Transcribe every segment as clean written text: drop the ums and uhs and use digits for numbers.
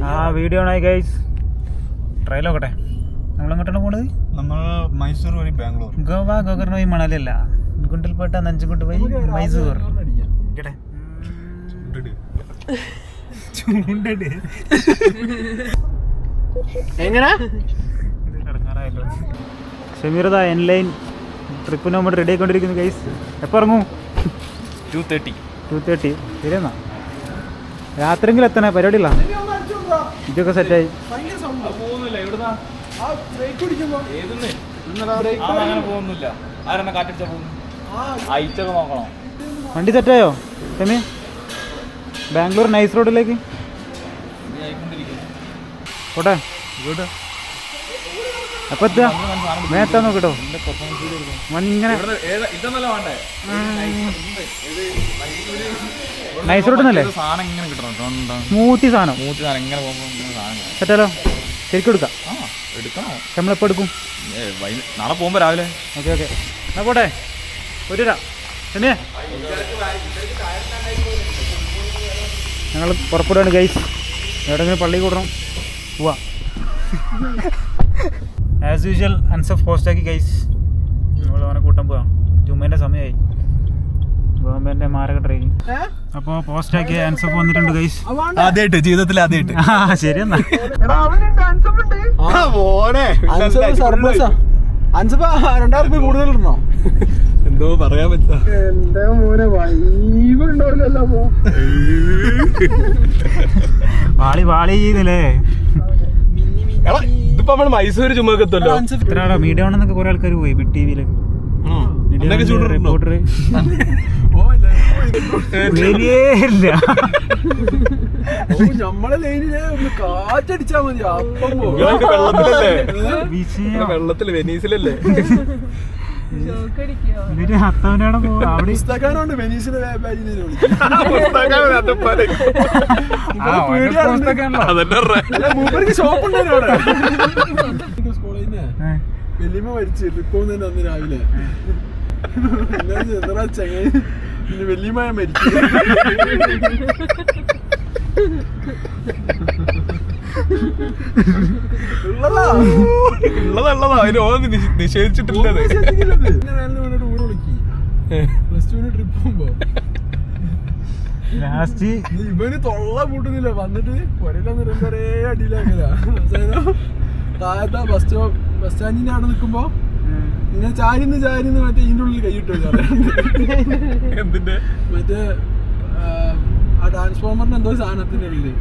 ആ വീഡിയോ ആയി guys. Trial നോക്കട്ടെ. നമ്മളെങ്ങോട്ടാണ് പോണത്? നമ്മൾ മൈസൂർ വഴി ബാംഗ്ലൂർ. ഗോവ ഗോകർണ പോയി മണലല്ല, ഗുണ്ടൽപേട്ട നഞ്ചുകൊണ്ട് പോയി മൈസൂർ. ഷമീറത എൻലൈൻ ട്രിപ്പിന് നമ്മൾ റെഡി ആയിക്കൊണ്ടിരിക്കുന്നു ഗൈസ്. എപ്പോൾ ഇറങ്ങും? 2:30. ശരിയെന്നാ, രാത്രിയെങ്കിലും എത്തണേ. പരിപാടിയില്ല, ഇതൊക്കെ സെറ്റായി. വണ്ടി സെറ്റായോ ഷമി? ബാംഗ്ലൂർ നൈസ് റോഡിലേക്ക് പോട്ടെ. എപ്പോൾ എത്തുക? മേത്താ നോക്കിട്ടോ. ഇങ്ങനെ നൈസ് റോഡ് എന്നല്ലേ? സ്മൂത്തി സാധനം സെറ്റാലോ? ശരിക്കും എടുക്കാം. നമ്മളെപ്പോൾ എടുക്കും? നാളെ പോകുമ്പോ രാവിലെ. ഓക്കെ എന്നാ പോട്ടെ. ഒരു ഷമിയെ ഞങ്ങൾ പുറപ്പെടുകയാണ് ഗൈസ്. എവിടെയെങ്കിലും പള്ളി കൂടണം, പോവാ. ആസ് യൂഷ്വൽ അൻസഫ് പോസ്റ്റാക്കി ഗൈസ്. നമ്മൾ അവനെ കൂട്ടാൻ പോവാം. ജുമ്മേൻ്റെ സമയമായി. ഗവൺമെൻറ് മാരക ട്രെയിനിങ്. അപ്പോൾ പോസ്റ്റാക്കി അൻസഫ് വന്നിട്ടുണ്ട് ഗൈസ്. ആദ്യമായിട്ട് ജീവിതത്തിൽ ആദ്യമായിട്ട്. ശരിയെന്നാ കൂടുതലിടണോ? എന്തോ പറയാൻ പറ്റാ. എന്റെ മോനെ വൈബുണ്ടാവില്ലല്ലോ. വാളി ചെയ്യുന്നില്ലേ? ഇതിപ്പോ നമ്മള് മൈസൂര് ചുമക്കത്തല്ലോ. ഇത്ര മീഡിയ ആണെന്നൊക്കെ കുറെ ആൾക്കാർ പോയി ബിഗ് ടിവിയില്. റിപ്പോർട്ടർ നമ്മളെ ലൈനില് ഒന്ന് കാറ്റടിച്ചാ മതി, അപ്പം വെള്ളത്തില് വെനീസിലല്ലേ? ഹത്തവനാണ് അവിടെ പുസ്തകാനുണ്ട് വെനീസിലെ മൂപ്പർക്ക് ഷോപ്പ് ഉണ്ടായിരുന്നു അവിടെ. സ്കൂളിന്ന് വെല്ലിമ മരിച്ച് ട്രിപ്പ് തന്നെ അന്ന് രാവിലെ. എന്താ ചങ്ങ വെല്ലിമ മരിച്ചു. ഉള്ളതാ അതിന് നിഷേധിച്ചിട്ടില്ലത്. പ്ലസ് ടുവിന് ട്രിപ്പ് പോകുമ്പോ ലാസ്റ്റ് ഇവന് തൊള്ള പൂട്ടുന്നില്ല. വന്നിട്ട് പുരയിലൊന്നും ഒരേ അടിയിലാക്കല. താഴത്തെ ബസ് സ്റ്റാൻഡിന്റെ അവിടെ നിൽക്കുമ്പോ ഇങ്ങനെ ചാരിന്ന് മറ്റേ ഇതിന്റെ ഉള്ളിൽ കൈയിട്ടു. എന്തിന്റെ? മറ്റേ ആ ട്രാൻസ്ഫോമറിന്റെ എന്തോ സാധനത്തിന്റെ ഉള്ളില്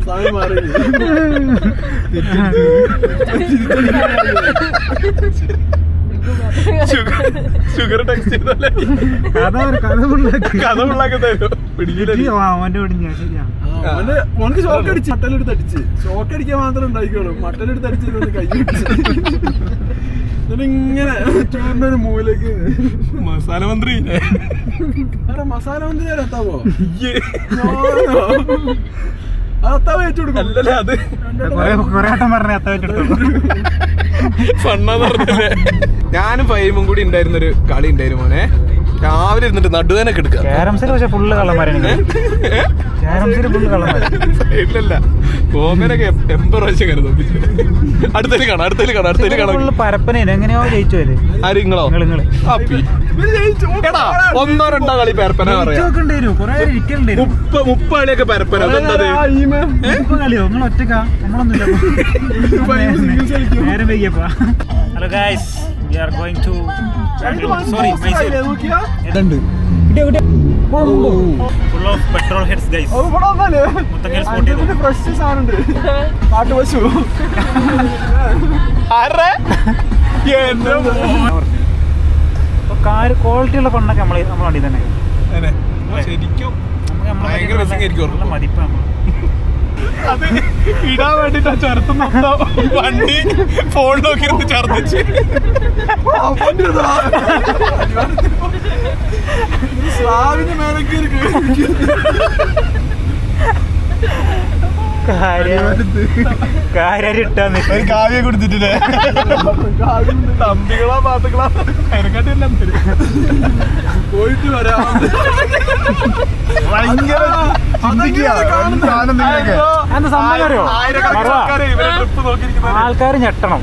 സാധനം മാറി. ഷുഗർ ടെക്സ്റ്റ് ചെയ്തല്ലേ കഥ ഉണ്ടാക്കുന്നതായിരുന്നു. ഓനക്ക് ഷോക്ക് അടിച്ച് മട്ടലെടുത്ത് അടിച്ച് ഷോക്ക് അടിക്കാൻ മാത്രം ഉണ്ടായിക്കോളൂ. മട്ടലെടുത്ത് അടിച്ചിട്ട് കൈ ഇങ്ങനെ ടൂറിന്റെ ഒരു മൂലേക്ക് മസാല മന്ത്രി എത്താവോ? അത്താവ് ഏറ്റു കൊടുക്കും. അല്ലല്ലേ അത് ഫണ്ണാന്ന് പറഞ്ഞല്ലേ. ഞാനും ഫൈമും കൂടി ഉണ്ടായിരുന്നൊരു കളി ഉണ്ടായിരുന്നു മോനെ. രാവിലെ ഇരുന്നിട്ട് നടുവേനൊക്കെ എടുക്കുക. ഇല്ലല്ല ഗോമനൊക്കെ 80 പ്രാവശ്യം കരുതും. അടുത്തേക്ക് കാണാം. പരപ്പന എങ്ങനെയോ ജയിച്ചു വരെ. ആര് നിങ്ങളോ? എടാ 1-2 കളി പരപ്പന പറയാം. 30 കളിയൊക്കെ പരപ്പന. കളിയോ നിങ്ങൾ ഒറ്റക്കാ? നമ്മളൊന്നുമില്ല. നേരം വൈകിയപ്പോ. Hello guys, we are going to sorry Mysore. Full of petrol heads guys. മുത്തങ്ങൽ സ്പോട്ട് ചെയ്തു. ഫ്രഷ് സാധനമുണ്ട്. കാട്ടുപശു. ക്വാളിറ്റി ഉള്ള കൊണ്ടൊക്കെ നമ്മളെ വണ്ടി തന്നെ ശരിക്കും മതിപ്പ്. അത് ഇടാൻ വേണ്ടിട്ടാ ചെറുത്തുന്ന വണ്ടി ഫോൺ നോക്കിയിരുന്ന് ഛർദിച്ച് സ്ലാവിന്റെ മേലൊക്കെ കാവ്യ കൊടുത്തിട്ടില്ലേ? തമ്പികളാ പാത്തുകളാ അതിനെക്കാട്ടില്ല. വരാം. ഭയങ്കര എന്താ സംഭവം അറിയോ? ആൾക്കാർ ഞെട്ടണം.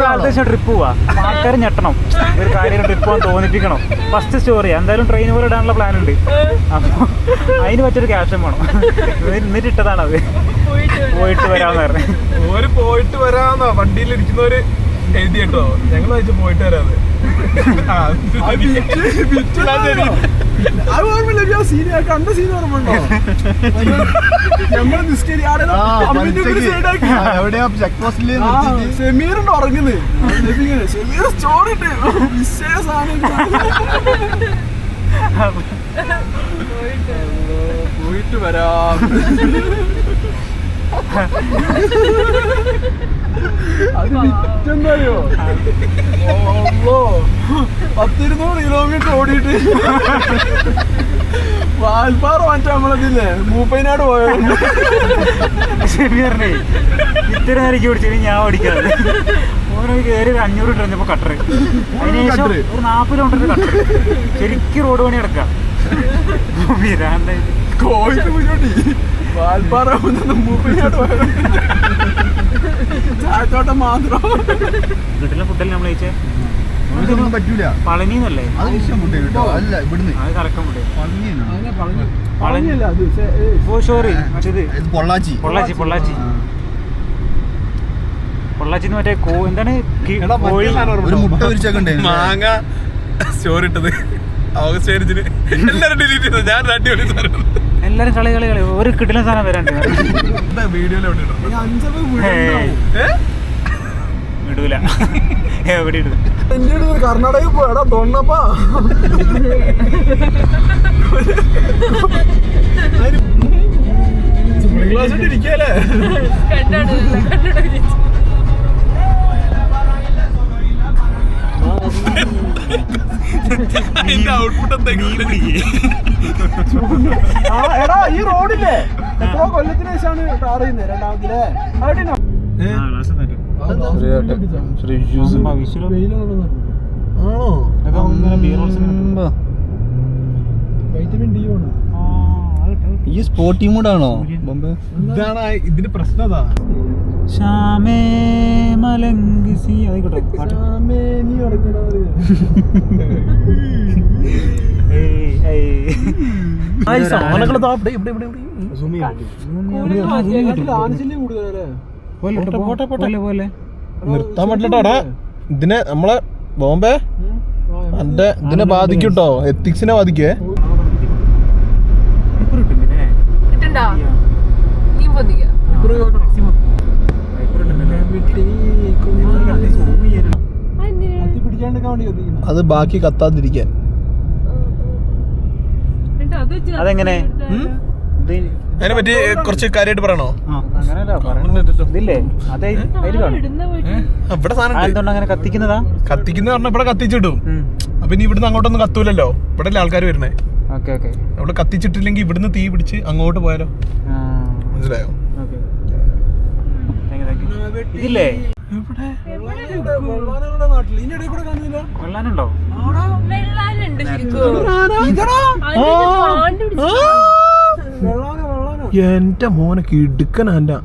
കാലത്ത് ട്രിപ്പ് പോവാ, ആൾക്കാർ ഞെട്ടണം. ഒരു കാര്യം ട്രിപ്പ് പോകാൻ തോന്നിപ്പിക്കണം. ഫസ്റ്റ് സ്റ്റോറി എന്തായാലും ട്രെയിൻ പോലെ ഇടാനുള്ള പ്ലാൻ ഉണ്ട്. അപ്പോൾ അതിന് പറ്റൊരു ക്യാപ്ഷൻ വേണം. എന്നിട്ട് ഇട്ടതാണ് അത്. പോയിട്ട് വരാമെന്ന് പറഞ്ഞു. ഓര് പോയിട്ട് വരാന്നാ വണ്ടിയിലിരിക്കുന്നവര് എഴുതി കേട്ടോ. ഞങ്ങൾ വെച്ച് പോയിട്ട് വരാതെ. അത് ഓർമ്മയില്ല. സീൻ കണ്ട സീൻ ഓർമ്മയുണ്ടോ? നമ്മള് ഷെമീറുണ്ട് ഉറങ്ങുന്നത്. ഷെമീർ സ്റ്റോറി ഇട്ട് നിശ്ചയ സാധനം പോയിട്ട് വരാം. അത് വിറ്റെന്തറിയോ? 100-200 കിലോമീറ്റർ ഓടിയിട്ട് വാൽപ്പാറ മാറ്റാൻ നമ്മളതില്ലേ മൂപ്പൈനാട് പോയത്. ഷെമീറിനെ ഇത്ര നേരം ഓടിച്ചു ഞാൻ ഓടിക്കാതെ ഓരോ കയറി 500 ഇട്ടപ്പോ കട്ടറ്. അതിനുശേഷം ഒരു 40 കിലോമീറ്റർ കട്ടറ്. ശരിക്കും റോഡ് പണി കിടക്കാം. കോഴിക്ക് മുന്നോട്ടി വാൽപ്പാറ മൂപ്പൈനാട് പോയത്. ചായത്തോട്ടം മാത്രം വീട്ടിലെ ഫുഡല്ലേ നമ്മൾ കഴിച്ചേ? പറ്റൂല. പളനിന്നല്ലേ? അത് ഇഷ്ടം ഫുഡ് കേട്ടോ. അല്ല ഇവിടുന്ന് അത് കറക്കം ഫുഡ്. പളനിയല്ല അത്. ഓ സോറി, മറ്റേത് പൊള്ളാച്ചി. പൊള്ളാച്ചി. പൊള്ളാച്ചിന്ന് മറ്റേ എന്താണ് കോഴി ഒരു മുട്ട പൊരിച്ചൊക്കെ ഉണ്ട്. മാങ്ങ സ്റ്റോറി ഇട്ടത് ഓഗസ്റ്റ് 7 എല്ലാരും ഡിലീറ്റ് ചെയ്തത്. ഞാൻ അടിപൊളി സാധനം. എല്ലാരും കളി ഒരു കിടിലൻ സാധനം വരാണ്ട് വീഡിയോയിൽ എവിടെ ഇടും? വിടൂല. എവിടെ ഇടും? എന്റെ കർണാടകയിൽ പോയടാ തൊണ്ണപ്പാ. ഇരിക്കല്ലേ അതിന്റെ ഔട്ട്പുട്ട് എന്തെങ്കിലും എടാ ഈ റോഡില്ലേ എത്രയോ കൊല്ലത്തിന് ശേഷമാണ് ടാർ ചെയ്യുന്നത്. രണ്ടാമത്തിലെ വൈറ്റമിൻ ഡി ആണ്. ഈ സ്പോർട്ടി മൂഡാണോ? ഇതാണ് ഇതിന്റെ പ്രശ്നം. അതാ ശ്യാമേ മലങ്കിസി ആയിക്കോട്ടെ. നീ ഉറങ്ങണത് നിർത്താൻ പറ്റില്ലട്ടാ. ഇതിനെ നമ്മളെ ബോംബെ ഇതിനെ ബാധിക്കൂട്ടോ. എത്തിക്സിനെ ബാധിക്കേ. അത് ബാക്കി കത്താതിരിക്കാൻ. അതെങ്ങനെ? അതിനെ പറ്റി കുറച്ച് കാര്യമായിട്ട് പറയണോ? ഇതില്ലേ അതെ ഇവിടെ സാധനം അങ്ങനെ കത്തിക്കുന്നതാ. കത്തിക്കുന്ന പറഞ്ഞ ഇവിടെ കത്തിച്ചിടും. അപ്പൊ ഇനി ഇവിടുന്ന് അങ്ങോട്ടൊന്നും കത്തൂലല്ലോ. ഇവിടെ അല്ലേ ആൾക്കാർ വരുന്നേ. അവിടെ കത്തിച്ചിട്ടില്ലെങ്കിൽ ഇവിടുന്ന് തീ പിടിച്ച് അങ്ങോട്ട് പോയാലോ? മനസ്സിലായോ? ഇതില്ലേ വെള്ളാനുണ്ടോ? എന്റെ മോനെ കിടുക്കനാ. എടാ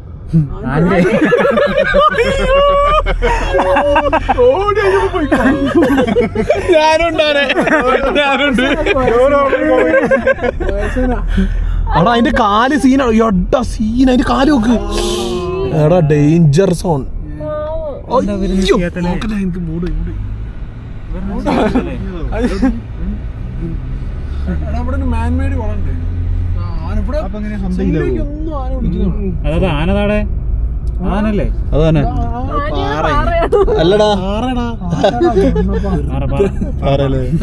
അതിന്റെ കാല് സീനാണ്. എടാ സീൻ അതിന്റെ കാല് നോക്ക്. എടാ ഡേഞ്ചർ സോൺ. എനിക്ക് മൂട് മാൻമേഡ് വളണ്ട്. അതാ ആനതാടെ ആനല്ലേ? അതന്നെ അല്ലടാ.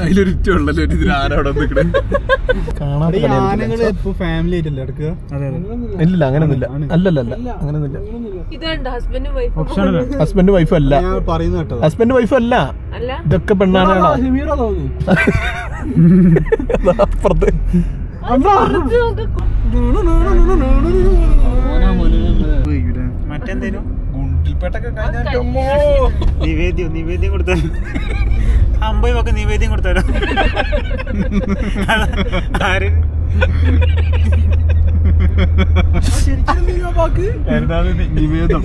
അതിലൊരു ഉള്ളല്ലോ ഇതിന് ആന അവിടെ നിൽക്കണേ. ഫാമിലി ആയിട്ടല്ലേ എടുക്കുക? ഇല്ല അങ്ങനെയൊന്നുമില്ല. അല്ലല്ല അങ്ങനെയൊന്നുമില്ല. ഹസ്ബൻഡ് വൈഫും അല്ല. ഹസ്ബൻഡ് വൈഫും അല്ല. ഇതൊക്കെ പെണ്ണാനാണോ? അപ്പുറത്ത് മറ്റെന്തേലും ഗുണ്ടിൽപേട്ടൊക്കെ നിവേദ്യം കൊടുത്ത 50 ഒക്കെ നിവേദ്യം കൊടുത്താലോ? ആര് എന്താണ് നിവേദം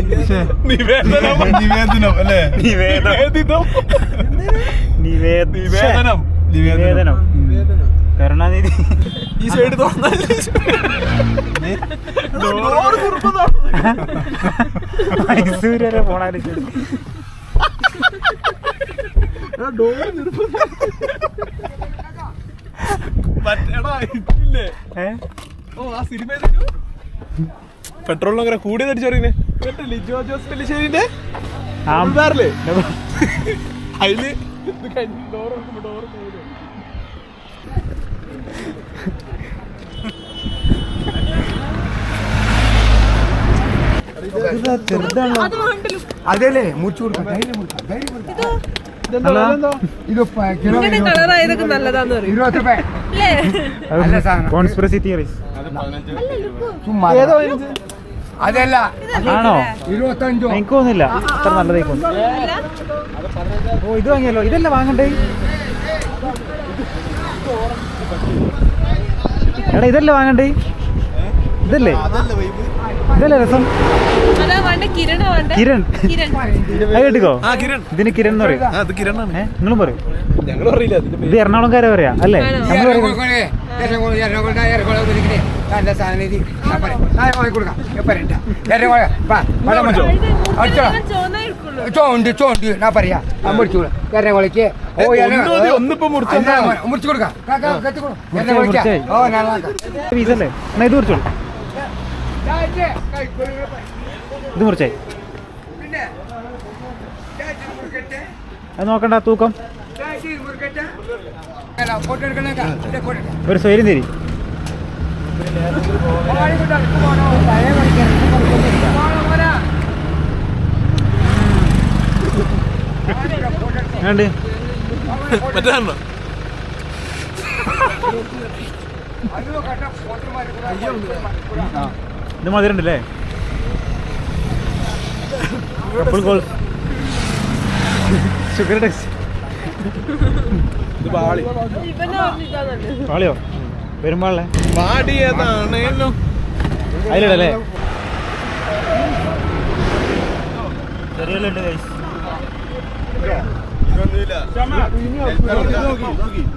നിവേദനം നിവേദനം അല്ലേ നിവേദനം നിവേദനം കരുണാനിധി ഈ സൈഡ് മൈസൂര് വരെ പോണാലും പെട്രോളിന് അങ്ങനെ കൂടിയത് അടിച്ചറിയുന്നേ ലിജോ ജോസ് പെല്ലിശ്ശേരിന്റെ അതില് അതല്ലേ മുറിച്ചു കൊടുക്കാം ഇത് കളറായതൊക്കെ നല്ലതാന്ന് പറയും 20 രൂപ അല്ല സാധനം കോൺസ്പിറസി തിയറീസ് ചുമ്മാ അതല്ല ആണോ? 25 എനിക്ക് തോന്നുന്നില്ല അത്ര നല്ലതായി തോന്നുന്നു. ഓ ഇത് വാങ്ങിയല്ലോ, ഇതല്ല വാങ്ങണ്ടേ? എടാ ഇതല്ലേ വാങ്ങണ്ടേ? ഇതല്ലേ ഇതല്ലേ രസം? അതാ വേണ്ട കിരണ വേണ്ട കിരൺ കിരൺ അത് കേട്ടിക്കോ? കിരൺ ഇതിന് കിരൺ എന്ന് പറയും. അത് കിരണാണ്. നിങ്ങളും പറയും. ഞങ്ങളും അറിയില്ല ഇത് എറണാകുളംകാരെ പറയാ അല്ലേ? നമ്മൾ പറയും നല്ല സാധനം ചോണ്ട് ചോണ്ട് ഞാൻ പറയാ മുറിച്ചു എറണാകുളക്ക് ഒന്നിപ്പോ മുറിച്ചു കൊടുക്കാം ഓ നല്ല പീസല്ലേ? എന്നാ ഇത് മുറിച്ചോളൂ. ഇത് മുറിച്ചേ. അത് നോക്കണ്ട തൂക്കം. ഒരു സ്വൈര്യം തരി. വേണ്ടേ? മറ്റേ ഇത് മധുരണ്ടല്ലേ? കപ്പിൾ ഗോൾ ഷുഗർ ടെക്സ്റ്റ് പാളിയോ? പെരുമാളെ പാടിയതാണേലും അതിലിടല്ലേ? ചെറിയുള്ളുണ്ട് guys.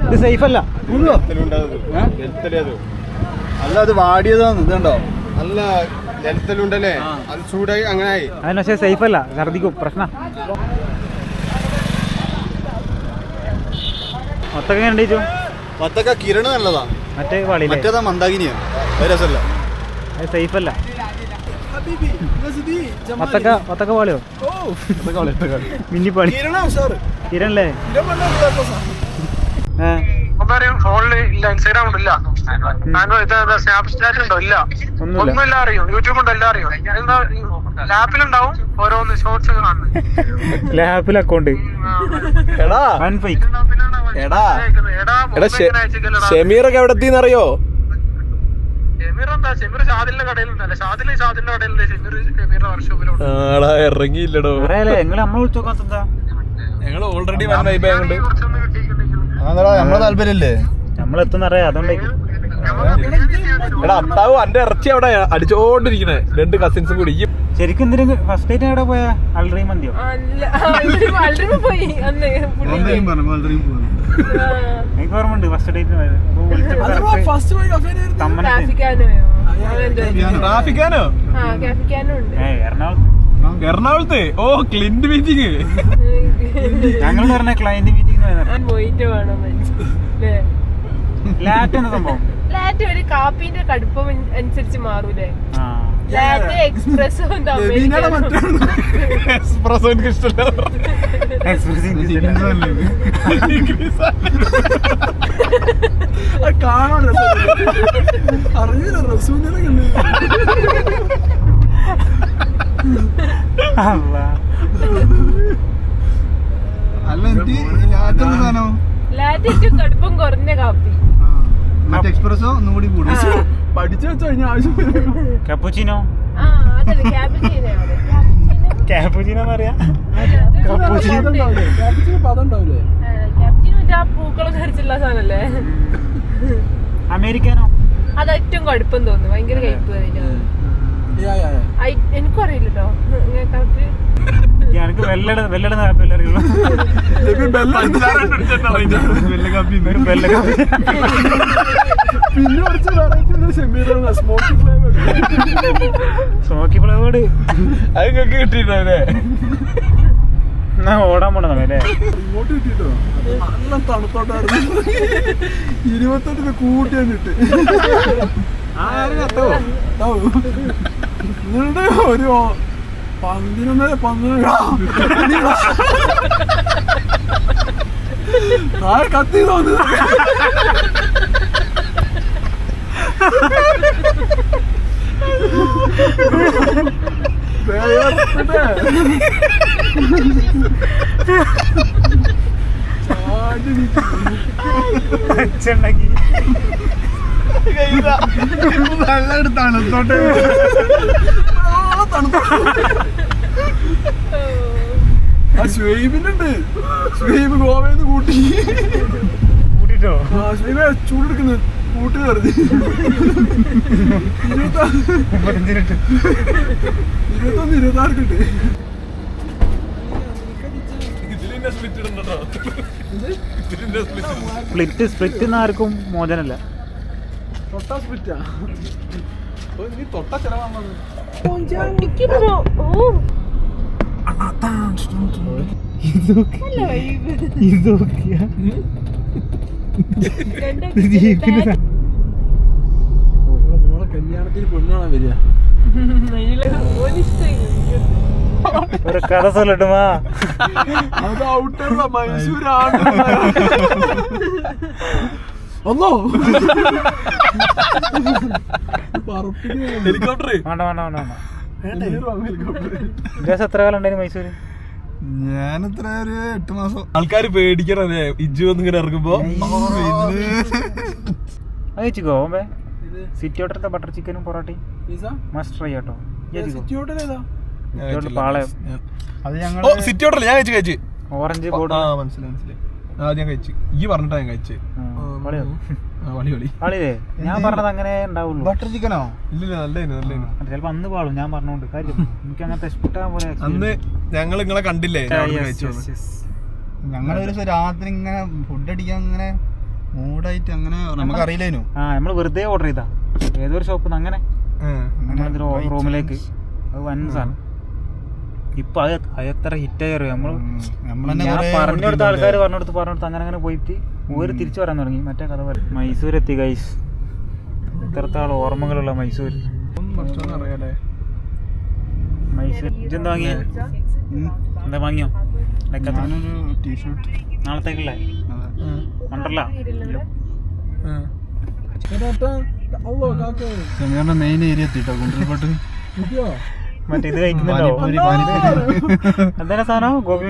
ഇത് സേഫ് അല്ല. അല്ല അത് വാടിയതാന്ന് ഇതുണ്ടോ? അല്ല ജലത്തിലുണ്ടല്ലേ അത് ചൂടായി അങ്ങനെ ആയി. അതിന് പക്ഷേ സേഫ് അല്ല, ഛർദിക്കും, പ്രശ്നം. മൊത്തൊക്കെ എങ്ങനെ ഉണ്ടോ? മത്തൊക്കെ കിരണ് നല്ലതാ, മറ്റേ പാളിയില്ലേ? മറ്റേതാ മന്ദാകിനിയാ, അത് രസമല്ല, അത് സേഫ് അല്ല. മൊത്തൊക്കെ പാളിയോ? മിന്നിപ്പാളി കിരണല്ലേ? ഫോണില് ഇല്ല, ഇൻസ്റ്റാഗ്രാം ഇല്ല, സ്നാപ്ചാറ്റ് ഉണ്ടോ? ഇല്ല, ഒന്നുമില്ല. അറിയോ? യൂട്യൂബ് ഉണ്ടോ? എല്ലാം അറിയോ? ലാപ്പിലുണ്ടാവും ഓരോന്ന് ഷോർട്സ് കാണുന്നത്. ലാപ്പിൽ അക്കൗണ്ട് ഷമീറൊക്കെ എവിടെ എത്തിന്നറിയോ? ഇറങ്ങിയില്ലടോ. നിങ്ങൾ നമ്മളെ വിളിച്ചു നോക്കാത്ത ഞങ്ങള് ഓൾറെഡി വൺ വൈബ് ആയതുകൊണ്ട് നമ്മളെ താല്പര്യല്ലേ നമ്മളെത്തുന്നറിയാം, അതുകൊണ്ടേക്കും. എടാ അത്താവ് അന്റെ ഇറച്ചി അവിടെ അടിച്ചോണ്ടിരിക്കണേ, രണ്ട് കസിൻസും കൂടി. ശരിക്കും എന്തിനു ഫസ്റ്റ് ഡേറ്റ് എവിടെ പോയാ? അൽറീം മന്തിയോ? പോയി അന്ന് എനിക്ക് ഓർമ്മയുണ്ട് ഫസ്റ്റ് ഡേറ്റിന് പോയത്. ട്രാഫിക്കാനോ? എറണാകുളത്ത് ഓ ക്ലിന്റ് മീറ്റിംഗ് ഞങ്ങൾ പറഞ്ഞ ക്ലയന്റ് മീറ്റിംഗ് പോയിട്ട് വേണം. ലാറ്റ് എന്ന സംഭവം. ലാറ്റ് ഒരു കാപ്പിന്റെ കടുപ്പം അനുസരിച്ച് മാറൂലേ? ലാറ്റ് എക്സ്പ്രസ്സോ എക്സ്പ്രസ്സോ എനിക്ക് ഇഷ്ടമല്ല. കാണാൻ അറിയില്ല റസൂലിനെ അല്ല എനിക്ക് ലാറ്റ് കടുപ്പം കുറഞ്ഞ കാപ്പി. മറ്റേ എക്സ്പ്രസോ ഒന്നും കൂടി കൂടും. പഠിച്ചു വെച്ചോ ഇനി ആവശ്യം. കപ്പുച്ചിനോ? അതല്ലേ ക്യാപിച്ചിനോ? ക്യാപുച്ചിനോ പറയാ? പദം ഉണ്ടാവില്ലേ? മറ്റേ ആ പൂക്കളൊക്കെ അരിച്ചുള്ള സാധനല്ലേ അമേരിക്കാനോ? അത് ഏറ്റവും കടുപ്പം തോന്നുന്നു, ഭയങ്കര കയ്പ് അതിന്. എനിക്കും അറിയില്ല കേട്ടോ കറക്റ്റ്. എനിക്ക് വെല്ലട ആപ്പില്ല അറിയുള്ളൂ. സ്മോക്കി ഫ്ലേവേർഡ് അതൊക്കെ കിട്ടിയിട്ടേ ഓടാൻ പോണ സമയല്ലേ? ഇങ്ങോട്ട് കിട്ടിട്ടോ നല്ല തണുത്തോട്ടായിരുന്നു. 28 കൂട്ടിയിട്ട് നിങ്ങളുടെ ഒരു 11 താഴെ കത്തി തോന്നുന്നു. അച്ഛണ്ടാക്കി നല്ല എടുത്താണ് തോട്ടെ. ആ ഷ്വൈബിനുണ്ട്, ഷ്വൈബ് ഗോവയിൽ കൂട്ടിട്ടോ? ഷ്വൈബ് ചൂടെടുക്കുന്നത് കൂട്ടി കയറി 21-26 കിട്ടി. സ്പ്ലിറ്റ് ആർക്കും മോചനല്ല. തൊട്ടാ സ്പ്ലിറ്റാ നീ തൊട്ടാ ചെലവാണത്. മോളെ കല്യാണത്തിന് പെണ്ണാണാ വരിക. ഒരു കഥ சொல்லட்டுமா? അത് ഔട്ടല്ല, മൈസൂരാണ്. ഒന്നോ ഹെലികോപ്റ്റർ വേണ്ട വേണ്ട വേണ്ട വേണ്ട. ഹെലികോപ്റ്റർ ദിവസം എത്ര കാലം ഉണ്ടായിരുന്നു മൈസൂര്? ഞാനെത്ര ഒരു 8 മാസം. ആൾക്കാര് പേടിക്കണേ ഇജ്ജു ഇങ്ങനെ ഇറങ്ങുമ്പോ. അത് വെച്ചിക്കോ ഓമ്പേ സിറ്റി ഹോട്ടലത്തെ ബട്ടർ ചിക്കനും പൊറോട്ടയും മസ്റ്റ് ട്രൈ കേട്ടോ. പാളയം അത് ഞങ്ങൾ സിറ്റി ഹോട്ടൽ ഞാൻ കഴിച്ചു ഓറഞ്ച് ബോർഡ് മനസ്സിലായി ഞാൻ കഴിച്ചു. ഈ പറഞ്ഞിട്ടാ ഞാൻ കഴിച്ചു. കളിയേ ഞാൻ പറഞ്ഞത് അങ്ങനെ ഉണ്ടാവുള്ളൂ. ബട്ടർ ചിക്കനോ? ഇല്ലില്ല നല്ലതിന് ചിലപ്പോ അന്ന് പാളും ഞാൻ പറഞ്ഞോണ്ട് കാര്യം എനിക്ക് അങ്ങനത്തെ ഇഷ്ടം പോലെ. അന്ന് ഞങ്ങൾ നിങ്ങളെ കണ്ടില്ലേ ഞങ്ങൾ ഒരു ദിവസം രാത്രി ഇങ്ങനെ ഫുഡ് അടിക്കാൻ ഇങ്ങനെ മൂഡായിട്ട് അങ്ങനെ നമുക്കറിയില്ലേനു. നമ്മള് വെറുതെ ഓർഡർ ചെയ്താ ഏതൊരു ഷോപ്പിൽ നിന്ന് അങ്ങനെ റൂമിലേക്ക്. അത് വൻ സാധനം. ഇപ്പൊ അത് എത്ര ഹിറ്റായി അറിയാം. പറഞ്ഞെടുത്ത ആൾക്കാർ പറഞ്ഞെടുത്ത് അങ്ങനെ പോയിട്ട് ഒരു തിരിച്ചു വരാൻ തുടങ്ങി. മറ്റേ കഥ പോലെ മൈസൂർ എത്തി ഗൈസ്. ഇത്രത്തോളം ഓർമ്മകളുള്ള മൈസൂർ. മൈസൂർ ഇതെന്താ വാങ്ങിയ? എന്താ വാങ്ങിയോ? ഞാനൊരു ടീഷർട്ട് നാളത്തേക്കല്ലേ? വണ്ടർല മെയിൻ ഏരിയ എത്തിട്ടോ ഗുണ്ടൽപേട്ട്. മറ്റേ ഇത് കഴിക്കുന്നുണ്ടോ? എന്താണ് സാധനം? ഗോപി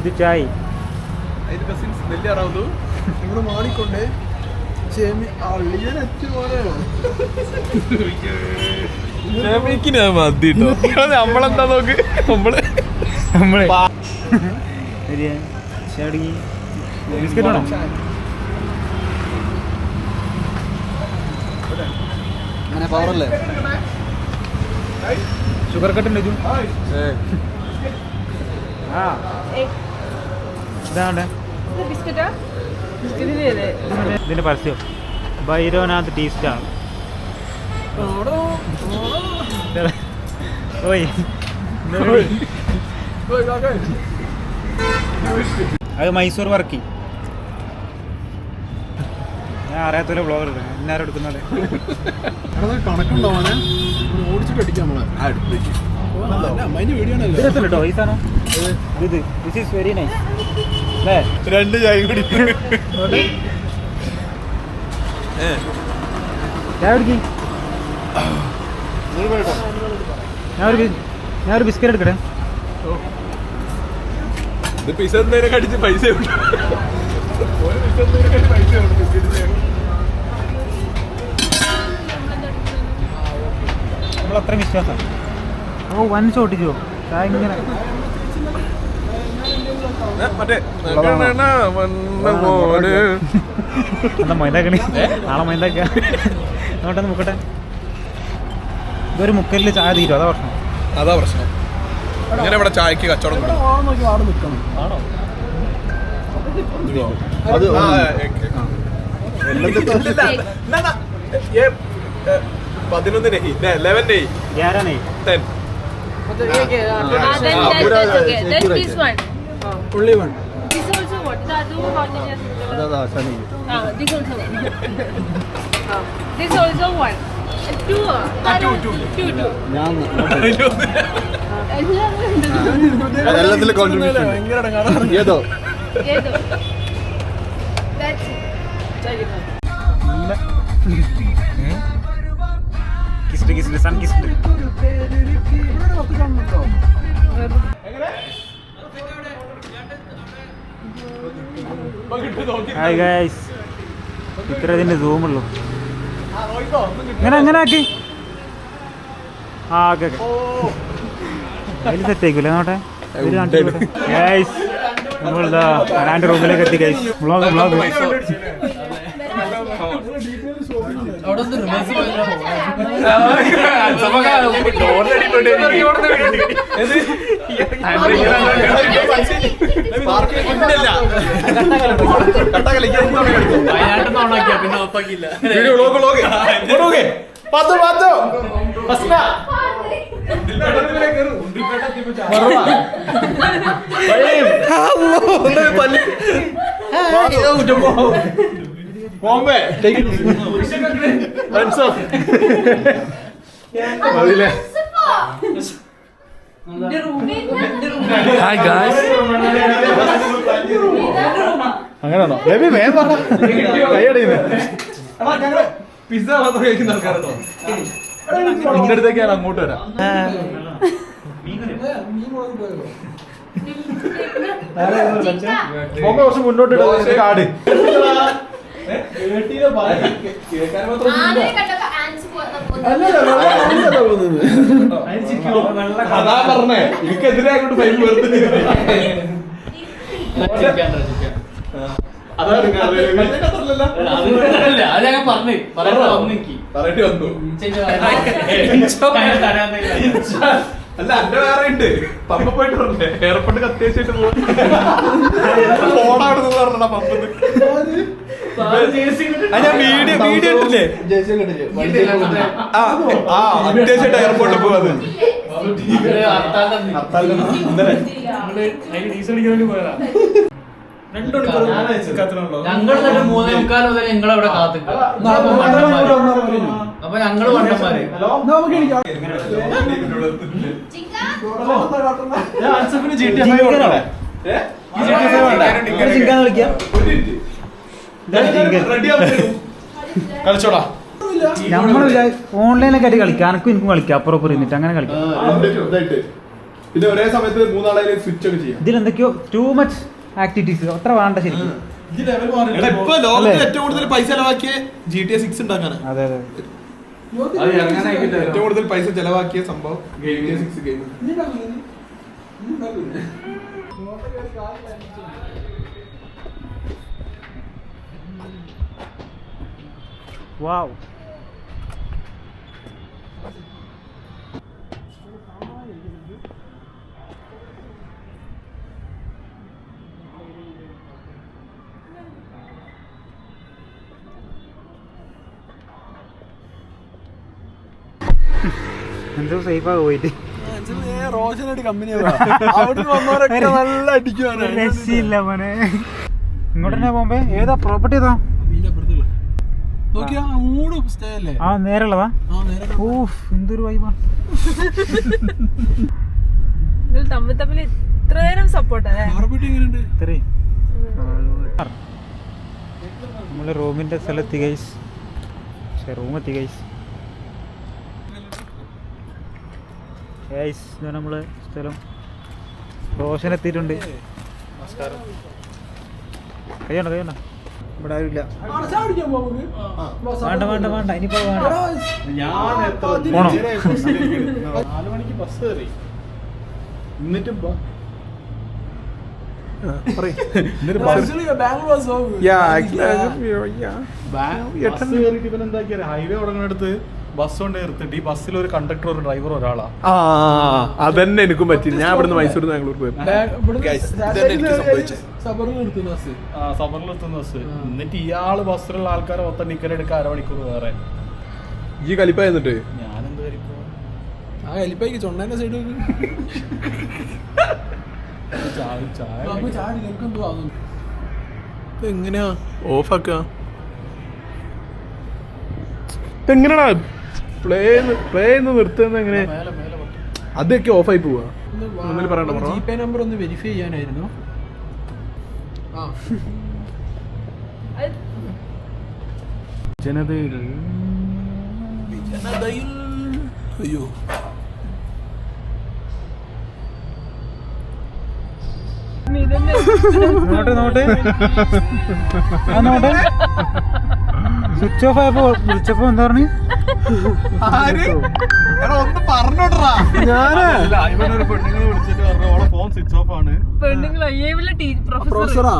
ഇത് ചായ് മാറിക്കൊണ്ടേ മതിട്ടോ. നമ്മളെന്താ നോക്ക് നമ്മള് ബിസ്ക്കറ്റ് വേണോ? അങ്ങനെ പവറല്ലേ? ഷുഗർ കട്ട് ഉണ്ട്. ഇതാണ്ട് ഇതിന്റെ പരസ്യം ഭൈരവനാഥ് ടീ സ്റ്റാൾ. ഓയ് അത് മൈസൂർ വർക്കി. ഞാൻ അറിയാത്തൊരു ബ്ലോഗർ എല്ലാവരും എടുക്കുന്നത് കണക്കുണ്ടോ ഓടിച്ചിട്ട് അടിക്കാം നമ്മളെ വീഡിയോ കേട്ടോ ഈ സാധനം. ഇത് ദിസ് ഈസ് വെരി നൈസ് അല്ലേ? 2 ചായ കൂടി ഞാനൊരു ബിസ്ക്കറ്റ് എടുക്കട്ടെ. പിസ എന്തേലും കടിച്ച് പൈസ നമ്മളത്ര വിശ്വാസം. ഓ വൻ ഷോട്ടിച്ചോ ചായ ഇങ്ങനെ മറ്റേ എന്താ മൈന്താക്കണി നാളെ മൈന്താക്ക അങ്ങോട്ടൊന്ന് മുക്കട്ടെ. ഇതൊരു മുക്കലിൽ ചായ തീരും, അതാ പ്രശ്നം. അതാ പ്രശ്നം. ഇങ്ങനെ ഇവിടെ ചായക്ക് കച്ചവടം അവിടെ നിൽക്കണം. ആണോ? അത് ആ, 11 नहीं 11 नहीं 11 नहीं 10. Then that's okay. Then this one. Only one. This also what? The other one how many years? അതാ ശനി This also one. This also one. Two. Two. ഞാൻ എല്ലാം എല്ലാത്തിലും കോൺട്രിബ്യൂഷൻ ഭയങ്കര ഇടങ്ങാറാണ്. ഏതോ ഏതോ. That's it. Very good. Kissed sun kissed. ഇവിടെ പത്ത് കാണുന്നുണ്ടോ? ഹായ് ഗൈസ്, ഇത്ര ഇതിൻ്റെ സൂമുള്ളൂ. അങ്ങനെ ആക്കി. ആ ഓക്കെ ഓക്കെ, അതിൽ സെറ്റ് ആയിക്കൂല്ലേ നോട്ടെ. ഗൈസ് നമ്മളിതാ വരാൻ്റെ റൂമിലേക്ക് എത്തി ഗൈസ്. വ്ളോഗ് ബോംബെ അങ്ങനെയാണോ ബേബി വേഗം പറ കൈയടിയുന്നേ പിസ്സ മാത്രം കഴിക്കുന്ന ആൾക്കാരാണോ? നിന്റെ അടുത്തേക്ക് ഞാൻ അങ്ങോട്ട് വരാം. ബോംബെ കുറച്ച് മുന്നോട്ട് കാട് അതാ പറഞ്ഞേ, എനിക്കെതിരെ അങ്ങോട്ട് ഫൈൻ വെറുതെ പറയേണ്ടി വന്നു. അല്ല അന്റെ വേറെ ഉണ്ട്. പമ്പ പോയിട്ട് പറഞ്ഞേ എയർപോർട്ട് അത്യാവശ്യമായിട്ട് പോണാണെന്ന് പറഞ്ഞ പമ്പ്. ഞാൻ വീഡിയോ ഇട്ടില്ലേ? ആ അത്യാവശ്യമായിട്ട് എയർപോർട്ടിൽ പോവാത്. ഞങ്ങൾ 3:45 മുതൽ ഞങ്ങളവിടെ കാത്തിക്കും. അപ്പൊ ഞങ്ങള് വണ്ടന്മാര് കളിച്ചോടാ. നമ്മൾ ഓൺലൈനൊക്കെ ആയിട്ട് കളിക്കാം. എനക്കും എനിക്കും കളിക്കാം, അപ്പുറം ഇരുന്നിട്ട് അങ്ങനെ കളിക്കാം. പിന്നെ ഒരേ സമയത്ത് 3 ആളെ സ്വിച്ച് ഒക്കെ ചെയ്യാം. ഇതിലെന്തൊക്കെയോ ടൂ മച്ച് ആക്ടിവിറ്റീസ് അത്ര വേണ്ട ശരിക്കും. ഇപ്പൊ ലോകത്തിൽ ഏറ്റവും കൂടുതൽ പൈസ ചെലവാക്കിയ GTA 6 ഉണ്ടാക്കാനാണ്. അതെ അതെ, ഏറ്റവും കൂടുതൽ പൈസ ചെലവാക്കിയ സംഭവം GTA 6 ഗെയിം. വാവ്. എന്തോ സേഫാ പോയിട്ട് റോഷനായിട്ട് കമ്പനി അവിടെ വന്നവരൊക്കെ നല്ല അടിക്കുവാണ്. രക്ഷയില്ല മോനെ. ഇങ്ങോട്ട് തന്നെ പോകുമ്പോ ഏതാ പ്രോപ്പർട്ടി ഏതാ? നോക്കിയാ മൂട് സ്റ്റേ അല്ലേ? ആ നേരെയുള്ളതാ. ഓഫ് എന്തൊരു വൈബാ. തമ്മിൽ ഇത്ര നേരം സപ്പോർട്ട് അല്ലേ? ഇത്രയും നമ്മള് റൂമിന്റെ സ്ഥലത്തി ഗൈസ്. റൂമെത്തി ഗൈസ്. ഗൈസ് ഇതാണ് നമ്മള് സ്ഥലം. റോഷൻ എത്തിയിട്ടുണ്ട്. കയ്യണ്ട ഇവിടെ ആരുമില്ല. വേണ്ട ഇനിയിപ്പോ വേണ്ട. പോണോ? 4 മണിക്ക് ബസ് കയറി. എന്നിട്ടും Bangalore was so good. Highway തുടങ്ങുന്നിടത്ത് ബസ് കൊണ്ട് നിർത്തിട്ട് ഈ ബസ്സിൽ ഒരു കണ്ടക്ടർ ഒരു ഡ്രൈവർ ഒരാളാ. അതന്നെ എനിക്കും പറ്റി. ഞാൻ ഇവിടുന്ന് മൈസൂർ ബാംഗ്ലൂർ പോയി സബറിലെത്തുന്ന ബസ്. എന്നിട്ട് ഇയാള് ബസ്സിലുള്ള ആൾക്കാരെ മൊത്തം ടിക്കറ്റ് എടുക്കാൻ അരമണിക്കൂർ വേറെ. ഈ കലിപ്പായി എന്നിട്ട് ഞാനെന്ത് കരിപ്പോ ആ കലിപ്പായിക്ക് ചൊണ്ണേന്റെ സൈഡ് എങ്ങനെയാ ഓഫ് ആക്ക? എങ്ങനെയാ പ്ലേ നിർത്തുന്നത്? എങ്ങനെ അതൊക്കെ ഓഫായി പോവാ? ജിപേ നമ്പർ ഒന്ന് വെരിഫൈ ചെയ്യാനായിരുന്നു. ജനതയിൽ അയ്യോ നോട്ട് സ്വിച്ച് ഓഫ് ആയപ്പോ വിളിച്ചപ്പോ എന്താ പറഞ്ഞു? ഇവനൊരു പെണ്ണുങ്ങളെ വിളിച്ചിട്ട് പറഞ്ഞു ഓളെ ഫോൺ സ്വിച്ച് ഓഫ് ആണ്. പ്രൊഫസറാ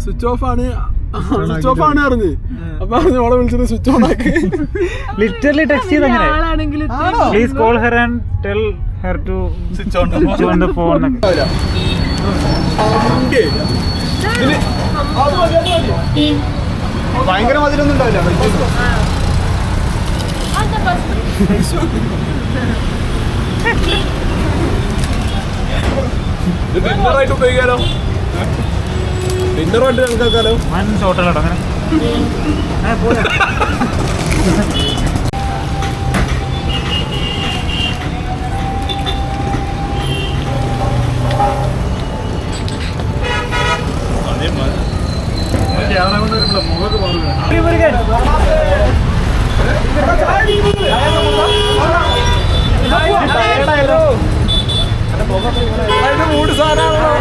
സ്വിച്ച് ഓഫ് ആണ് അറിഞ്ഞ്. അപ്പൊ ഓളെ വിളിച്ചിട്ട് സ്വിച്ച് ഓൺ ആക്കി. ലിറ്ററലി ടെക്സ്റ്റ് ചെയ്ത് അങ്ങനെ please call her and tell her to switch on on the phone എന്നൊക്കെ. ഭയങ്കര മതിലൊന്നും ഉണ്ടാവില്ല. ഡിന്നറായിട്ട് ഉപയോഗിക്കാലോ. ഡിന്നറായിട്ട് കണക്കാക്കാലോ. വൻ ഷോട്ടല്ലോ അങ്ങനെ. മുഖത്ത് മാറുക. മൂട് സാധനമാണോ?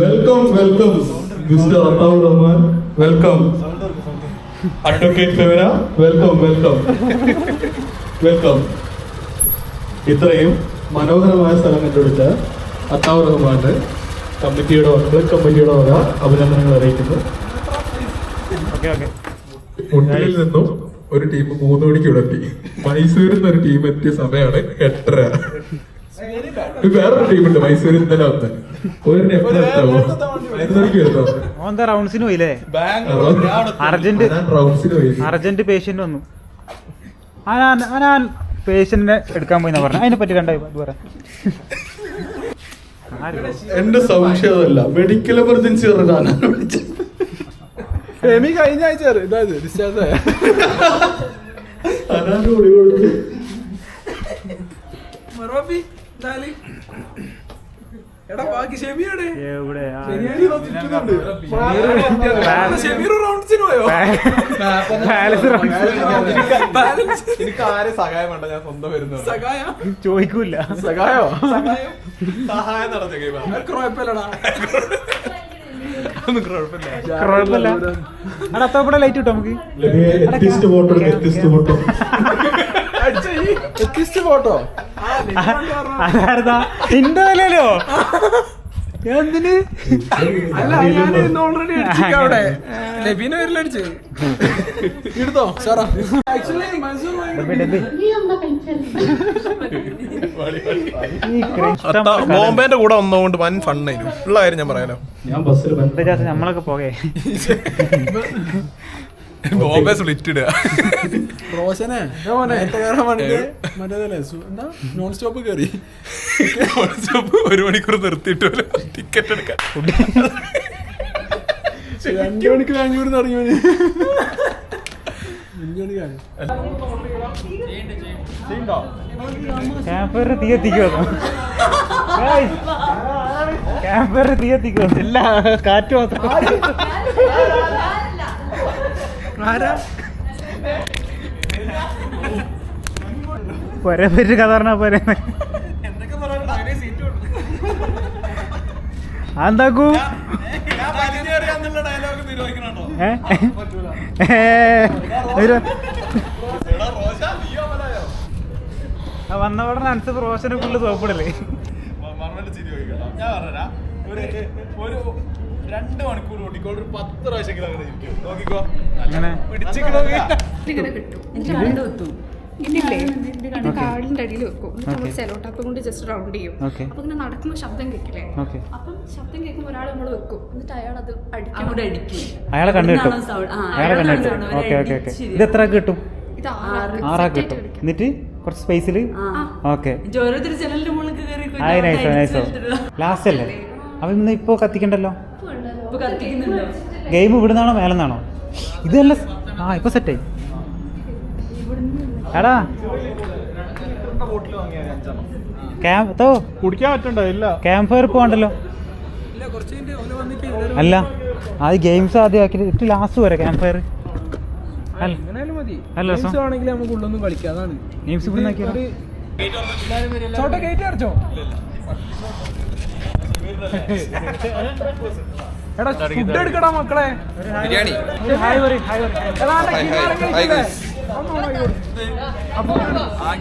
Welcome mister Ataur Rahman. Welcome advocate ഫെവര. വെൽക്കം. ഇത്രയും മനോഹരമായ സ്ഥലം കണ്ടുപിടിച്ച അത്താവുർ റഹ്മാന്റെ കമ്മിറ്റിയുടെ വക അഭിനന്ദനങ്ങൾ അറിയിക്കുന്നു. മുന്നിൽ നിന്നും ഒരു ടീം 3 മണിക്ക് ഇവിടെ എത്തി. മൈസൂരിൽ നിന്ന് ഒരു ടീം എത്തിയ സമയമാണ് 8:30. വേറൊരു ടീമുണ്ട് മൈസൂരിൽ ഇന്നലെ വന്ന്. ഒരു റൗണ്ട്സിന് പോയില്ലേ? അർജന്റ് പേഷ്യന്റ് വന്നു. ഞാൻ പേഷ്യന്റിനെ എടുക്കാൻ പോയി പറഞ്ഞു. അതിനെ പറ്റി രണ്ടായി പറയാം. എന്റെ സംശയമല്ല, മെഡിക്കൽ എമർജൻസി പറഞ്ഞാണ് കഴിഞ്ഞ ആഴ്ച ഡിസ്ചാർജ് ആയ എടാ ബാക്കി ഷെമിയുടെ എനിക്ക് ആരെ സഹായം വേണ്ട, ഞാൻ സ്വന്തം വരുന്നത്. ചോദിക്കൂല. സഹായോ സഹായം നടത്തിയടാ. കുഴപ്പമില്ല. അത്തോടെ ലൈറ്റ് കിട്ടും നമുക്ക്. ഫോട്ടോ അതായിരുന്നാ എന്റെ വിലയോ? എന്തിന്? അല്ല ഞാൻ ഓൾറെഡി അവിടെ ലബീന വരില്ലടിച്ച് എടുത്തോ സാറാ. ആക്ച്വലി ബോംബെന്റെ കൂടെ വന്നതുകൊണ്ട് വൻ ഫണ്ണായിരുന്നു. ഉള്ള കാര്യം ഞാൻ പറയാലോ. നമ്മളൊക്കെ പോകേ ബോംബെ സ്പ്ലിറ്റ് ഇടുക. റോഷനെ മറ്റേതല്ലേ എന്താ നോൺ സ്റ്റോപ്പ് കയറി 1 മണിക്കൂർ നിർത്തിയിട്ട് ടിക്കറ്റ് എടുക്കാൻ 2 മണിക്ക് ബാംഗ്ലൂർ തുടങ്ങി. ക്യാമ്പർ തീ എത്തിക്കുമോ? ക്യാമ്പർ തീ എത്തിക്കുമോ? ഇല്ല, കാറ്റ് മാത്രം. ഒരേ പേര് കഥ പറഞ്ഞാ പോരെ. അതെന്താക്കൂ? വന്ന ഉടനെ അൻസഫ് റോഷന് ഫുള്ള് സോപ്പിടല്ലേ? ഞാൻ പറഞ്ഞ ഒരു 2 മണിക്കൂർ ഓടിക്കോ, ഒരു 10 പ്രാവശ്യം നോക്കിക്കോ. അങ്ങനെ കാടിന്റെ അടിയിൽ വെക്കും. നമ്മൾ സെലോ ടാപ്പ് കൊണ്ട് ജസ്റ്റ് റൗണ്ട് ചെയ്യും. അപ്പൊ ഇങ്ങനെ നടക്കുമ്പോൾ ശബ്ദം കേൾക്കില്ലേ? അപ്പം ശബ്ദം കേൾക്കുമ്പോൾ ഒരാൾ നമ്മൾ വെക്കും, എന്നിട്ട് അയാൾ അത് അടിക്കും. അയാളെ കണ്ടിട്ടും ഇത് എത്ര കിട്ടും? ഇത് 6 കിട്ടും. എന്നിട്ട് കുറച്ച് സ്പേസിൽ ഓക്കെ ലാസ്റ്റ് അല്ലേ? അപ്പൊ ഇന്ന് ഇപ്പൊ കത്തിക്കണ്ടല്ലോ. ഗെയിം ഇവിടുന്നാണോ മേലെന്നാണോ? ഇതല്ല. ഇപ്പൊ സെറ്റായി. എടാ കുടിക്കാൻ പറ്റണ്ടോ? ഇല്ല, ക്യാമ്പ് ഫയർ പോകണ്ടല്ലോ. അല്ല, അത് ഗെയിംസ് ആദ്യം ആക്കി ലാസ്റ്റ് വരെ ക്യാമ്പ് ഫയർ. ആണെങ്കിൽ നമുക്ക് ഉള്ളൊന്നും കളിക്കാം. അതാണ് ഗെയിംസ് ഇവിടെ നോക്കിയാലോ. ചോട്ടെ ഗേറ്റ് അടച്ചോ. എടാ ഫുഡ് എടുക്കടാ മക്കളെ. ബിരിയാണി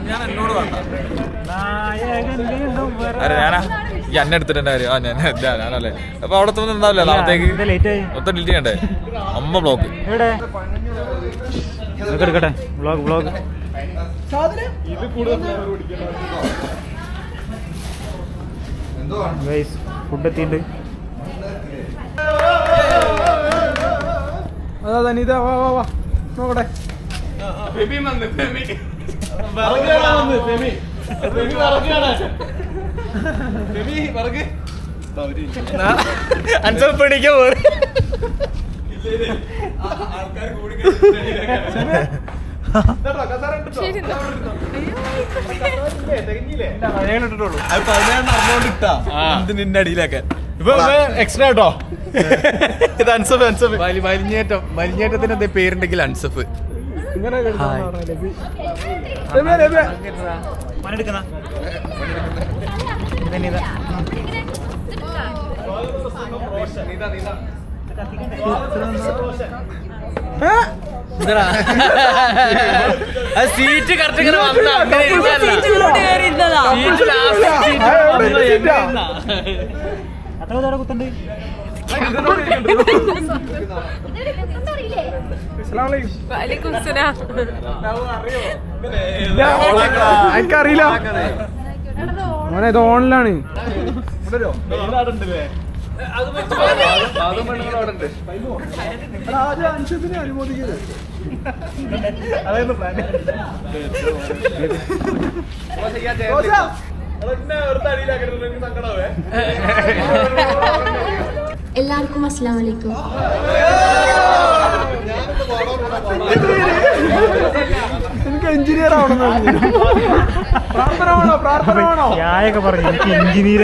ഞാൻ എന്നോട് വേണ്ട. ഞാനാ ഈ അന്നെ എടുത്തിട്ടെ ഞാനല്ലേ. അപ്പൊ അവിടെ ഉണ്ടാവില്ല നാളത്തേക്ക് മൊത്തം ഡിലീറ്റ് ചെയ്യണ്ടേ? അമ്മ ബ്ലോക്ക് എടുക്കട്ടെ. വ്ളോഗ് ഫുഡ് എത്തിയിട്ടുണ്ട്. അതാ അനിത വാ വാ വാ നോക്കട്ടെ. നിന്റെ അടിയിലാക്കാൻ ഇപ്പൊ എക്സ്ട്രാ കേട്ടോ. ഇത് അൻസഫ് വലിഞ്ഞേറ്റത്തിന്റെ പേരുണ്ടെങ്കിൽ അൻസഫ്. ഇങ്ങനെ സീറ്റ് കറക്റ്റ് കുത്തണ്ട്. എനിക്കറിയില്ല മോനെ, ഇത് ഓണിലാണ്. അനുമോദിക്കരുത്. എല്ലാവർക്കും അസ്സലാമു അലൈക്കും. എനിക്ക് എഞ്ചിനീയർ ആവണമെന്ന്. പ്രാർത്ഥന വേണോ? പ്രാർത്ഥന വേണോ? ഞാനൊക്കെ പറഞ്ഞു എനിക്ക് എഞ്ചിനീയർ.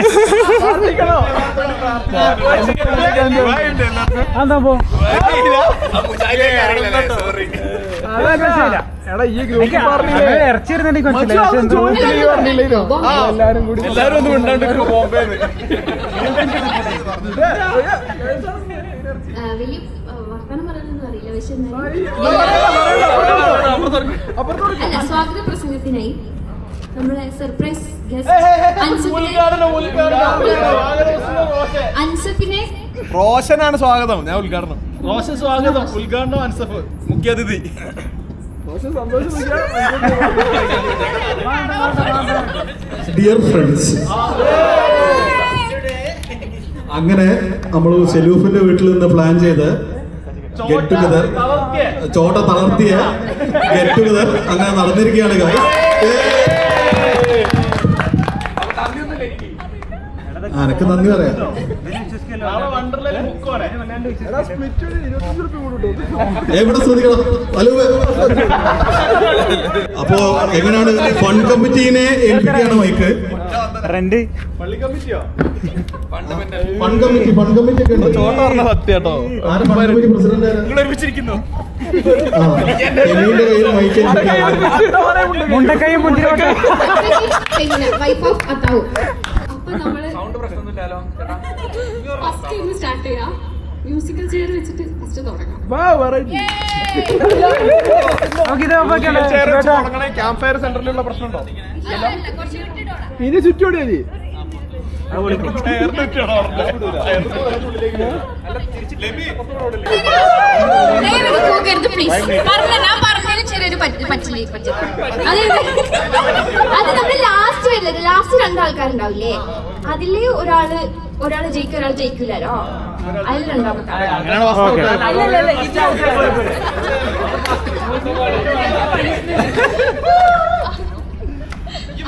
അതാ എടാ ഈ ഗ്രൂപ്പ് ഇറച്ചിരുന്നെനിക്ക് എല്ലാരും കൂടി ഒന്നും ഉണ്ടാണ്ട് ബോംബെ വലിയ വർത്തമാനം പറയുന്നൊന്നും അറിയില്ല, പക്ഷെ അല്ല, സ്വാഗത പ്രസംഗത്തിനായി നമ്മുടെ സർപ്രൈസ് ഗസ്റ്റ് അൻസഫിനെ. റോഷനാണ് സ്വാഗതം. ഞാൻ ഉദ്ഘാടനം. റോഷൻ സ്വാഗതം, ഉദ്ഘാടനം അൻസഫ് മുഖ്യാതിഥി. ഡിയർ ഫ്രണ്ട്സ്, അങ്ങനെ നമ്മൾ സെലൂഫിന്റെ വീട്ടിൽ നിന്ന് പ്ലാൻ ചെയ്ത് ഗെറ്റ് ടുഗദർ, ചോട്ട തളർത്തിയ ഗെറ്റ് ടുഗദർ അങ്ങനെ നടന്നിരിക്കുകയാണ് ഗായ്സ്. എനിക്ക് നന്ദി പറയാം. എവിടെ ശ്രദ്ധിക്കണം. അപ്പോ എങ്ങനെയാണ് ഫണ്ട് കമ്മിറ്റീനെ ഏൽപ്പിക്കുകയാണ് മൈക്ക്. ഫണ്ട് കമ്മിറ്റി ഒക്കെ സത്യാട്ടോ പ്രസിഡന്റ് കയ്യിൽ മൈക്ക് വൈഫ് ഓഫ് അത്താവു. അപ്പൊ നമ്മള് ഫസ്റ്റ് സ്റ്റാർട്ട് ചെയ്യാം. മ്യൂസിക്കൽ ചെയർ വെച്ചിട്ട് ഫസ്റ്റ് തുടങ്ങാം. ക്യാമ്പ് ഫയർ സെന്ററിലുള്ള പ്രശ്നമുണ്ടോ? ഇത് ചുറ്റോടിയാ മതി. അത് നമ്മള് ലാസ്റ്റ് വരില്ല, ലാസ്റ്റ് രണ്ടാൾക്കാരുണ്ടാവില്ലേ, അതില് ഒരാള് ജയിക്കും, ഒരാൾ ജയിക്കില്ലല്ലോ, അതിൽ രണ്ടാമത്തെ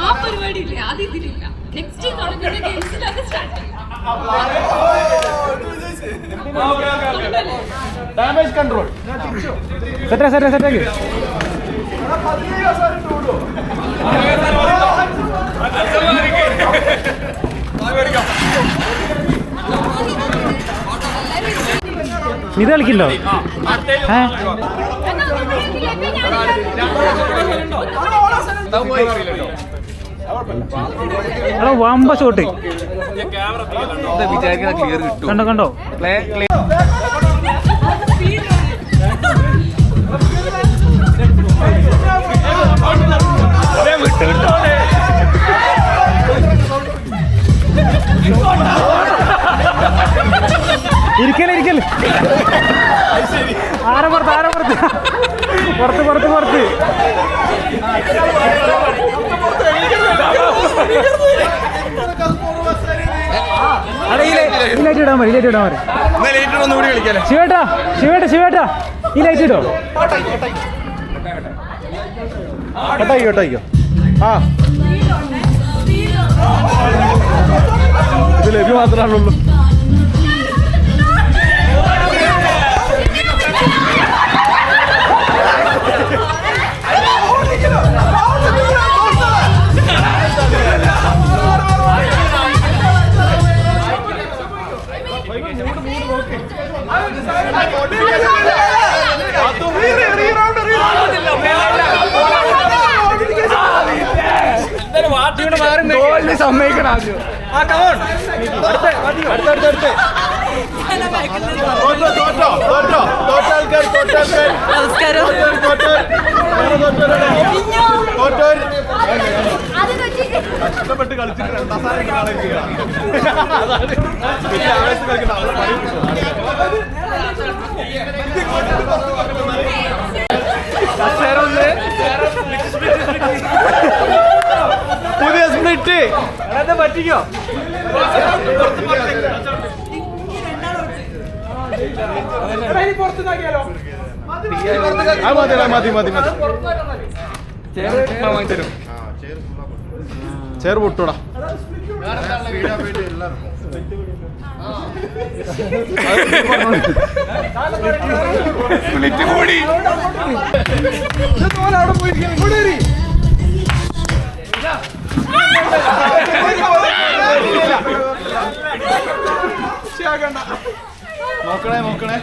ആ പരിപാടി ഇല്ലേ, അത് ഇതിലില്ല. നെക്സ്റ്റ് തുടങ്ങുന്ന ഗെയിംസിൽ അത് സ്റ്റാർട്ട് ചെയ്യും. ഡാമേജ് കൺട്രോൾ സെറ്റാക്കി ഇത് കളിക്കണ്ടോ? വമ്പ ഷോട്ട് കണ്ടോ ഇരിക്കല് ആരപ്പുറത്ത് പുറത്ത് ഇടാൻ മതി ശിവേട്ടാ ഈ ലൈറ്റ് ഇടോ. കേട്ടോ ആ ഇത് ലഭ്യ മാത്രമാണുള്ളൂ. സമ്മതിക്കണം ആദ്യം. കഷ്ടപ്പെട്ട് കളിച്ചിട്ട് പുതിയ സ്പ്ലിറ്റ് പറ്റിക്കോ? മതി ചേർ പൊട്ടൂടാ. സ്പ്ലിറ്റ് കൂടി അവിടെ പോയിരിക്കും. നോക്കണേ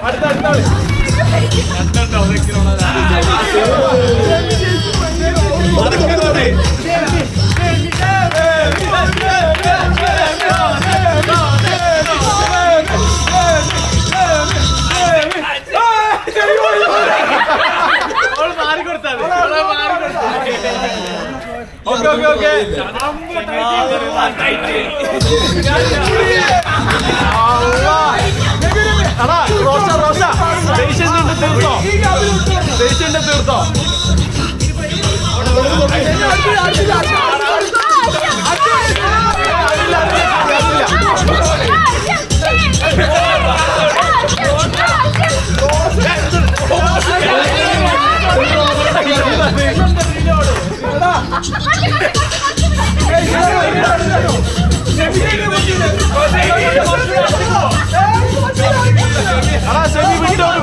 അടുത്ത റോഷ ദേശീയ തീർത്തോ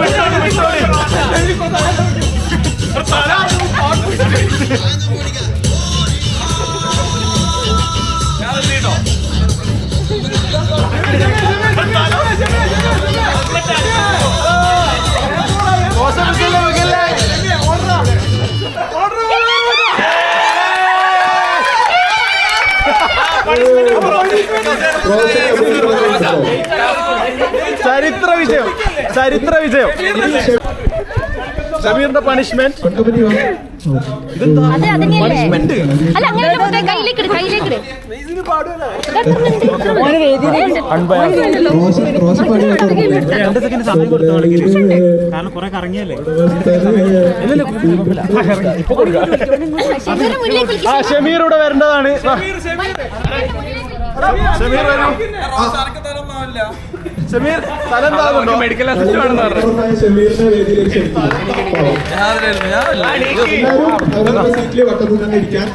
വിട്ടോടി ചരിത്ര വിജയം, ചരിത്ര വിജയം. ഷമീറിന്റെ പണിഷ്മെന്റ് പണിഷ്മെന്റ് രണ്ട് സെക്കൻഡ് സമയം കൊടുത്തോളെങ്കിൽ, കാരണം കുറെ കറങ്ങിയല്ലേ. ഷമീർ ഇവിടെ വരേണ്ടതാണ്. ഷമീർ വരൂ. ഷമീർ സ്ഥലം മെഡിക്കൽ അസിസ്റ്റ് വേണമെന്ന് പറഞ്ഞു. ഷമീറിനെ വേദിയിലേക്ക് സീറ്റിലെ വട്ടത്തിൽ തന്നെ ഇരിക്കാൻ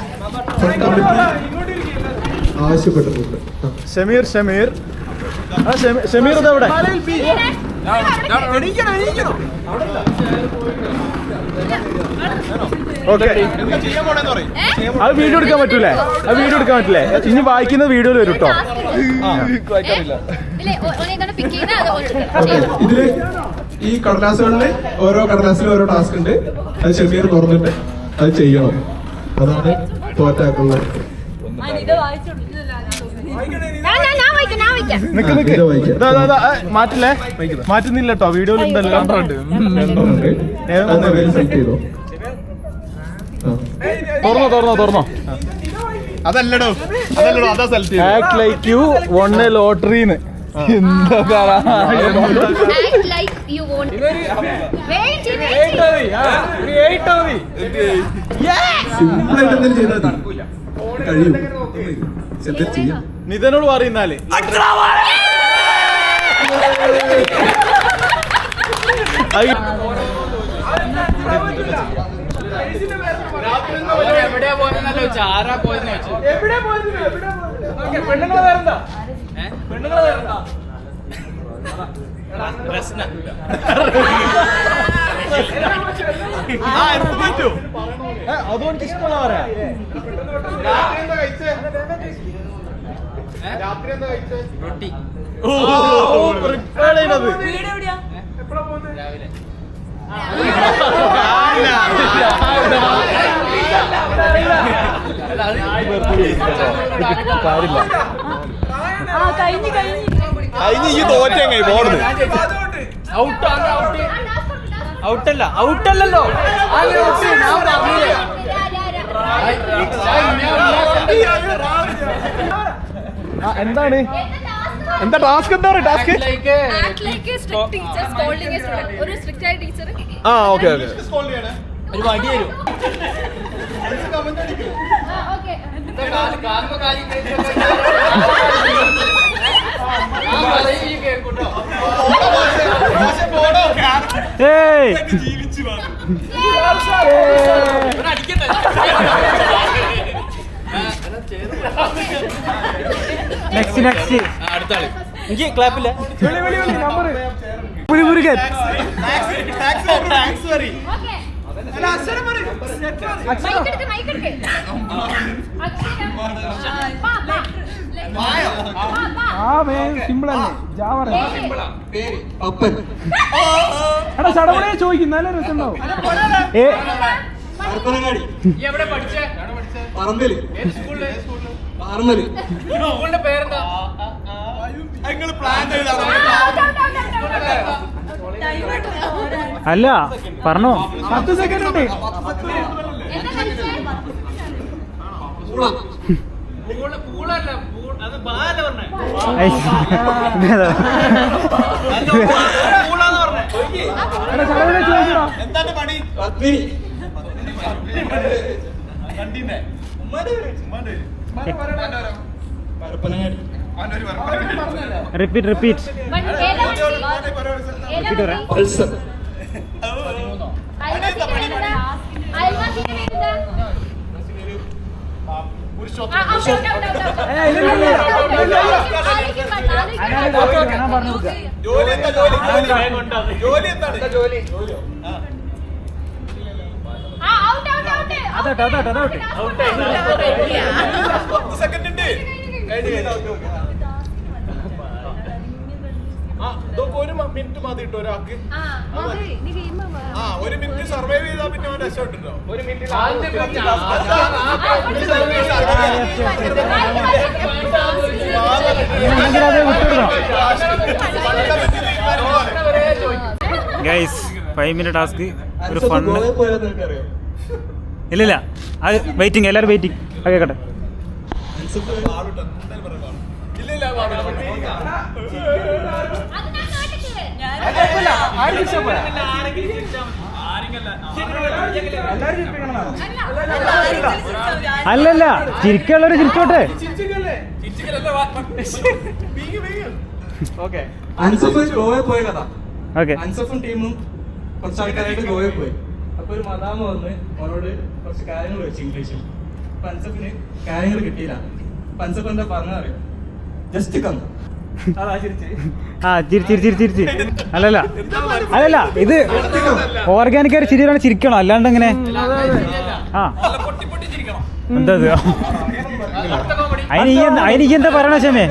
ആവശ്യപ്പെട്ടിട്ടുണ്ട്. ഷമീർ ഷമീർ ഷമീർ ഇതെവിടെ? ഓക്കെ, അത് വീഡിയോ എടുക്കാൻ പറ്റൂലേ? അത് വീഡിയോ എടുക്കാൻ പറ്റില്ലേ? ഇനി വായിക്കുന്ന വീഡിയോയിൽ വരും കേട്ടോ. ഇതില് ഈ കടലാസുകളില് ഓരോ കടലാസിലും ഓരോ ടാസ്ക് ഉണ്ട്. അത് ഷമീർ തുറന്നിട്ട് അത് ചെയ്യണം. അതാണ് തോറ്റാക്കുള്ള. മാറ്റില്ലേ? മാറ്റുന്നില്ല കേട്ടോ, വീഡിയോയിൽ ഉണ്ടല്ലോ. സെലക്ട് ചെയ്തോ. തുറന്നോ. അതല്ലടോ, അതാ സെലക്ട് ചെയ്തത്. Act like you won a ലോട്ടറിന്ന്. എന്താ സിമ്പിളായിട്ട് എന്തെങ്കിലും ചെയ്താൽ കഴിയും. ചെയ്യാം. നിതനോട് പറയുന്നാല് എവിടെയാ പോയെന്നല്ലോ, ആരാ പോയെന്ന് വെച്ചു. അതുകൊണ്ട് ഇഷ്ടമുള്ള പറയാ. റൊട്ടി. തോറ്റെങ്ങ ബോർഡ് ഔട്ടല്ലല്ലോ. എന്താണ് എന്താ ടാസ്ക്? എന്താ പറയുക ടാസ്ക്? ആ ഓക്കെ ഓക്കെ. ഒരു വടി വരും. നെക്സ്റ്റ് അടുത്ത ആള്. എനിക്ക് ക്ലാപ്പില്ല. സിമ്പിൾ അല്ലേ? എടാ ചടപടയെ ചോദിക്കും, രസം ഉണ്ടാവും. എവിടെ പഠിച്ചേ? പറമ്പല് സ്കൂളിന്റെ പേരെന്താ? അല്ല പറഞ്ഞോ. 10 സെക്കൻഡ് ഉണ്ട്. പൂളല്ല, അത് ബാല പറഞ്ഞേ. പൂളാന്ന് പറഞ്ഞേ. എന്താണ് പണി? റിപ്പീറ്റ് ഒരു മിനിറ്റ് മതി ഇട്ടോ ഒരാൾക്ക്. ഒരു മിനിറ്റ് സർവൈവ് ചെയ്താൽ പിന്നെ അവൻ രക്ഷപ്പെട്ടിട്ടോ. ഒരു മിനിറ്റ് ഗൈസ് 5 മിനിറ്റ് ടാസ്ക് ഒരു ഫണ്ട്. ഇല്ലില്ല അത് വെയിറ്റിംഗ്, എല്ലാവരും വെയിറ്റിംഗ്. അത് കേട്ടെ. അല്ലല്ല, ചിരിക്കുള്ളവര് ചിരിച്ചോട്ടെ. അൻസഫ് ഗോവയിൽ പോയ കഥ. ഓക്കെ. അൻസഫും ടീമും കുറച്ച് ആൾക്കാരായിട്ട് ഗോവയിൽ പോയി. അപ്പൊ ഒരു മദാമ വന്ന് അവനോട് കുറച്ച് കാര്യങ്ങൾ വെച്ചു ഇംഗ്ലീഷിൽ. അപ്പൊ അൻസഫിന് കാര്യങ്ങൾ കിട്ടിയില്ല. അപ്പൊ അൻസഫ് എന്താ പറഞ്ഞറിയോ? Just come. ആ ചിരിച്ച് അല്ലല്ല അല്ലല്ല, ഇത് ഓർഗാനിക്കാര് ചിരിയാണ്, ചിരിക്കണം, അല്ലാണ്ട് എങ്ങനെ? ആ എന്താ അതിന് എന്താ പറയണ ക്ഷമേ?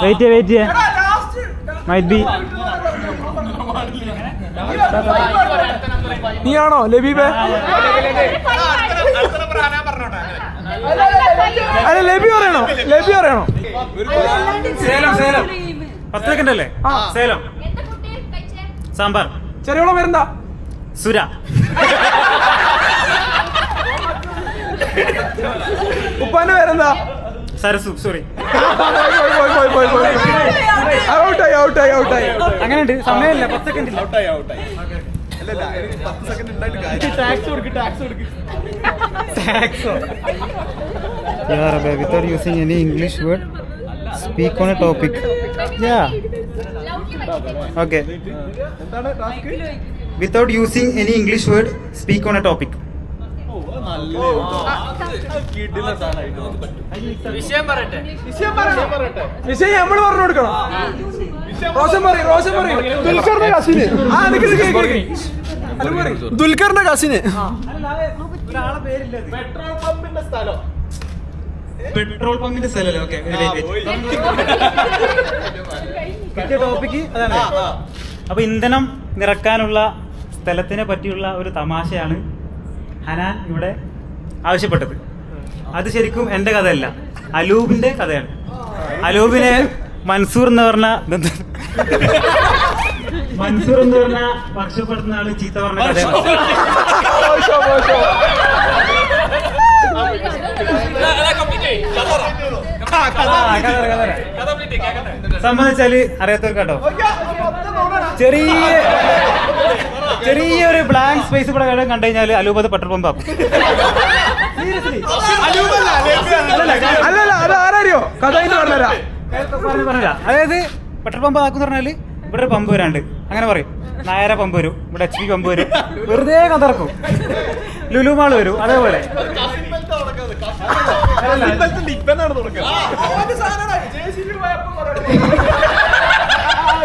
വെയിറ്റ് ചെയ്യേ മൈറ്റ് ബി. നീയാണോ ലബീബേ? അല്ല ലബി പറയണോ? ലബി പറയണോ? സേലം 10 സെക്കൻഡ് അല്ലേ? സേലം സാമ്പാർ. ചെറിയോളം പേരെന്താ? സുര. ഉപ്പാന്റെ പേരെന്താ? സരസു. സോറി, ഔട്ടായി. അങ്ങനെയുണ്ട്. സമയമില്ല, 10 second. Without using any English word, speak on a topic. Yeah. Okay. Without using any English word, speak on a topic. വിഷയം പറയട്ടെ. വിഷയം നമ്മള് പറഞ്ഞു കൊടുക്കണം. റോഷൻ പറയും. ദുൽഖറിന്റെ കസിന്. ദുൽഖറിന്റെ കസിന്. പെട്രോൾ പമ്പിന്റെ സ്ഥലമല്ലേ? ഓക്കെ. കിട്ടിയ ടോപ്പിക്ക് അതാണ്. അപ്പൊ ഇന്ധനം നിറക്കാനുള്ള സ്ഥലത്തിനെ പറ്റിയുള്ള ഒരു തമാശയാണ് ഹനാൻ ഇവിടെ ആവശ്യപ്പെട്ടത്. അത് ശരിക്കും എന്റെ കഥയല്ല, അലൂബിന്റെ കഥയാണ്. അലൂബിനെ മൻസൂർ എന്ന് പറഞ്ഞ വർഷപ്പെടുത്തുന്ന ആള് ചീത്ത പറഞ്ഞ കഥയാണ്. സംബന്ധിച്ചാല് അറിയാത്തവർക്ക് കേട്ടോ, ചെറിയൊരു ബ്ലാങ്ക് സ്പേസ് ഇവിടെ കണ്ടു കഴിഞ്ഞാൽ അലൂബ് അത് പെട്രോൾ പമ്പ് ആക്കും. അല്ലല്ല, അത് ആരറിയോ? കഥ പറഞ്ഞുതരാ. അതായത് പെട്രോൾ പമ്പ് ആക്കും പറഞ്ഞാല് ഇവിടെ ഒരു പമ്പ് വരാണ്ട് അങ്ങനെ പറയും. നായര പമ്പ് വരും, ഇവിടെ HP പമ്പ് വരും, വെറുതെ കഥറക്കും. ലുലുമാള് വരും, അതേപോലെ.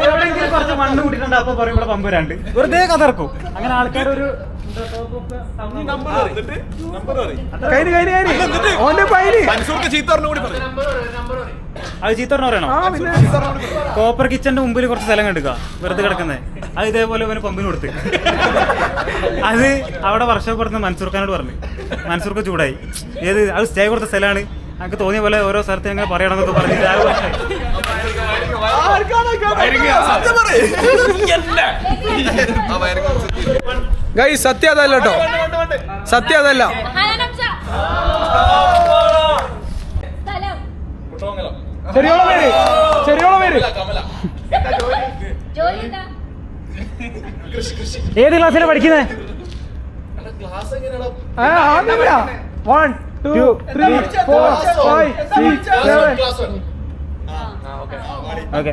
എവിടെയെങ്കിലും കുറച്ച് മണ്ണ് കൂട്ടിട്ടുണ്ട്, അപ്പൊ പറയും ഇവിടെ പമ്പ് വരാണ്ട്, വെറുതെ കഥറക്കും. അങ്ങനെ ആൾക്കാരൊരു അത് ചീത്ത പറയണോ? കോപ്പർ കിച്ചന്റെ മുമ്പിൽ കുറച്ച് സ്ഥലം കണ്ടുക വെറുതെ കിടക്കുന്നത്, അത് ഇതേപോലെ ഇവന് പമ്പിന് കൊടുത്ത്. അത് അവിടെ വർഷപ്പെടുന്ന മൻസൂർഖാനോട് പറഞ്ഞു. മൻസൂർക്ക് ചൂടായി. ഏത് അത് സ്റ്റേ കൊടുത്ത സ്ഥലമാണ്, നമുക്ക് തോന്നിയ പോലെ ഓരോ സ്ഥലത്ത് ഞങ്ങൾ പറയണമെന്നൊക്കെ പറഞ്ഞു. ഗൈസ് സത്യം അതല്ല കേട്ടോ, സത്യം അതല്ല. ചെറിയോളം പേര് ഏത് ക്ലാസ്സിലാണ് പഠിക്കുന്നത്? 1 2 3 4 5 6 7. ഓക്കെ.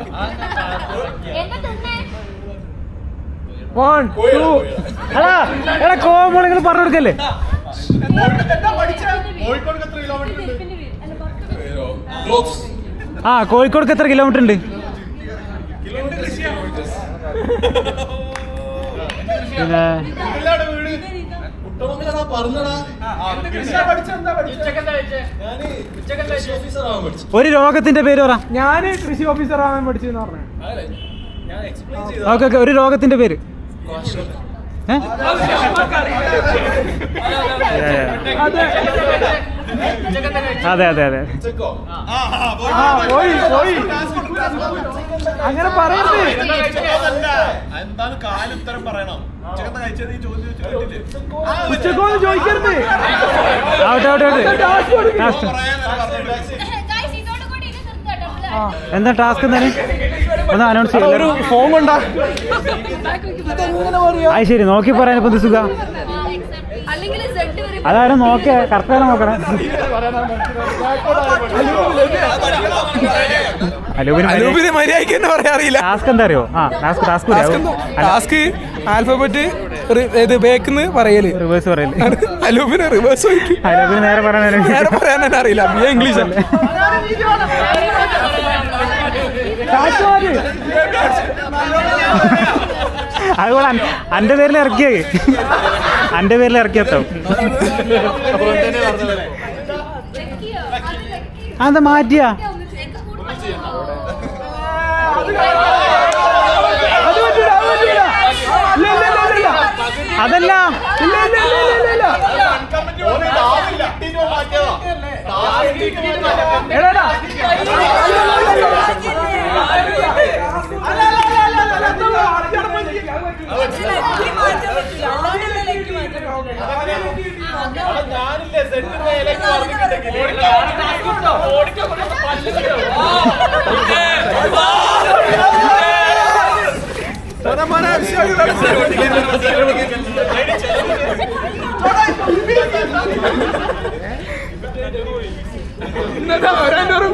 1 2. എടാ കോമോളിങ്ങൾ പറഞ്ഞു കൊടുക്കല്ലേ? ആ, കോഴിക്കോട് എത്ര കിലോമീറ്റർ ഉണ്ട്? പിന്നെ ഒരു രോഗത്തിന്റെ പേര് പറ. ഞാന് കൃഷി ഓഫീസർ ആവാൻ പഠിച്ചെന്ന് പറഞ്ഞു. ഓക്കെ ഓക്കെ, ഒരു രോഗത്തിന്റെ പേര്. അതെ അതെ അതെ, അങ്ങനെ പറയരുത്. എന്താണ് കാലുത്തരം പറയണം. ഉച്ചക്കൊന്നും ചോദിക്കരുത്. ആവട്ടെ ആവട്ടെ ആവട്ടെ. എന്താ ടാസ്ക് എന്നാലും ഒന്ന് അനൗൺസ് ചെയ്യാം. ഒരു ഫോം കൊണ്ടാ. അത് ശരി, നോക്കി പറയാൻ ഇപ്പൊ എന്ത് സുഖ. അതാരും നോക്കിയ കറക്റ്റാണ് നോക്കണേ. അലൂപിന് മര്യാദയ്ക്ക് തന്നെ പറയാൻ അറിയില്ല. ടാസ്ക് എന്താ അറിയോ? ടാസ്ക് ആൽഫബറ്റ് ഇത് ബേക്കിന്ന് പറയല്, റിവേഴ്സ് പറയല്. അലൂപിന് റിവേഴ്സ് അലൂപിന് നേരെ പറയാൻ തന്നെ അറിയില്ല. ഇംഗ്ലീഷ് അല്ലേ. അതുപോലെ അന്റെ പേരിൽ ഇറക്കിയേ, അന്റെ പേരിൽ ഇറക്കിയെത്തോ. അതെന്താ മാറ്റിയാ? അതല്ല,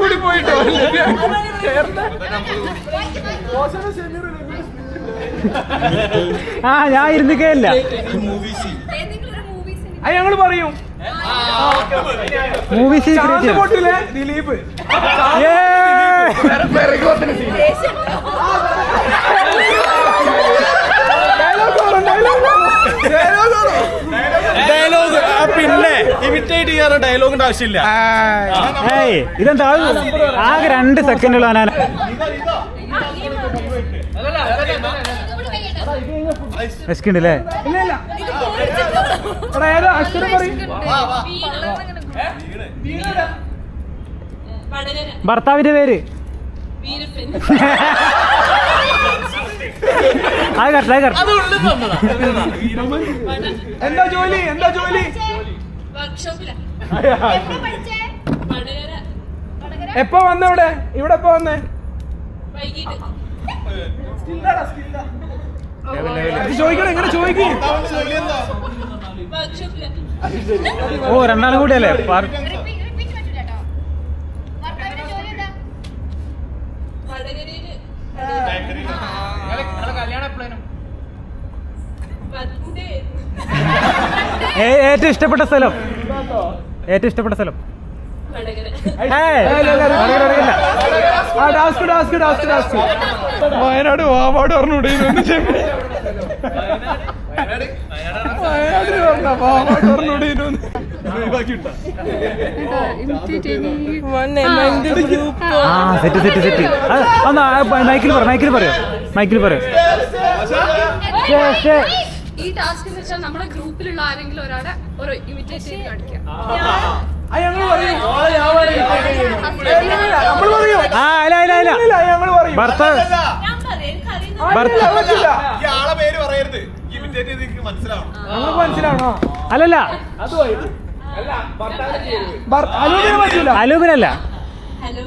കൂടി പോയിട്ടോ. ഞാൻ ഇരുന്നിക്കയില്ല. ഞങ്ങള് പറയും. മൂവി പൊട്ടിലെ ദിലീപ് ഡയലോഗ് പിന്നെ ഇമിറ്റേറ്റ് ചെയ്യാറ് ഡയലോഗിന്റെ ആവശ്യമില്ല. ഇതെന്താ ആകെ 2 സെക്കൻഡുള്ള വിശക്കുണ്ടല്ലേ? ഭർത്താവിന്റെ പേര് എന്താ ജോലി? എന്താ ജോലി? എപ്പോ വന്നവിടെ? ഇവിടെ എപ്പോ വന്നേ? ചോദിക്കണം, എങ്ങനെ ചോദിക്കും? ഓ, 2 കൂടിയല്ലേ? ഏറ്റവും ഇഷ്ടപ്പെട്ട സ്ഥലം? ഏറ്റവും ഇഷ്ടപ്പെട്ട സ്ഥലം? വയനാട് വാവാട് പറഞ്ഞൂടെ? Set set set. മൈക്കിൽ പറയോ? ഈ ടാസ്ക് എന്ന് വെച്ചാൽ നമ്മുടെ ഗ്രൂപ്പിലുള്ള ആരെങ്കിലും ഒരാളെ ഒരു ഇമിറ്റേറ്റ് ചെയ്ത് കാണിക്കാം. മനസ്സിലാവണോ? അല്ലല്ല, അലൂബിനല്ല. ഹലോ,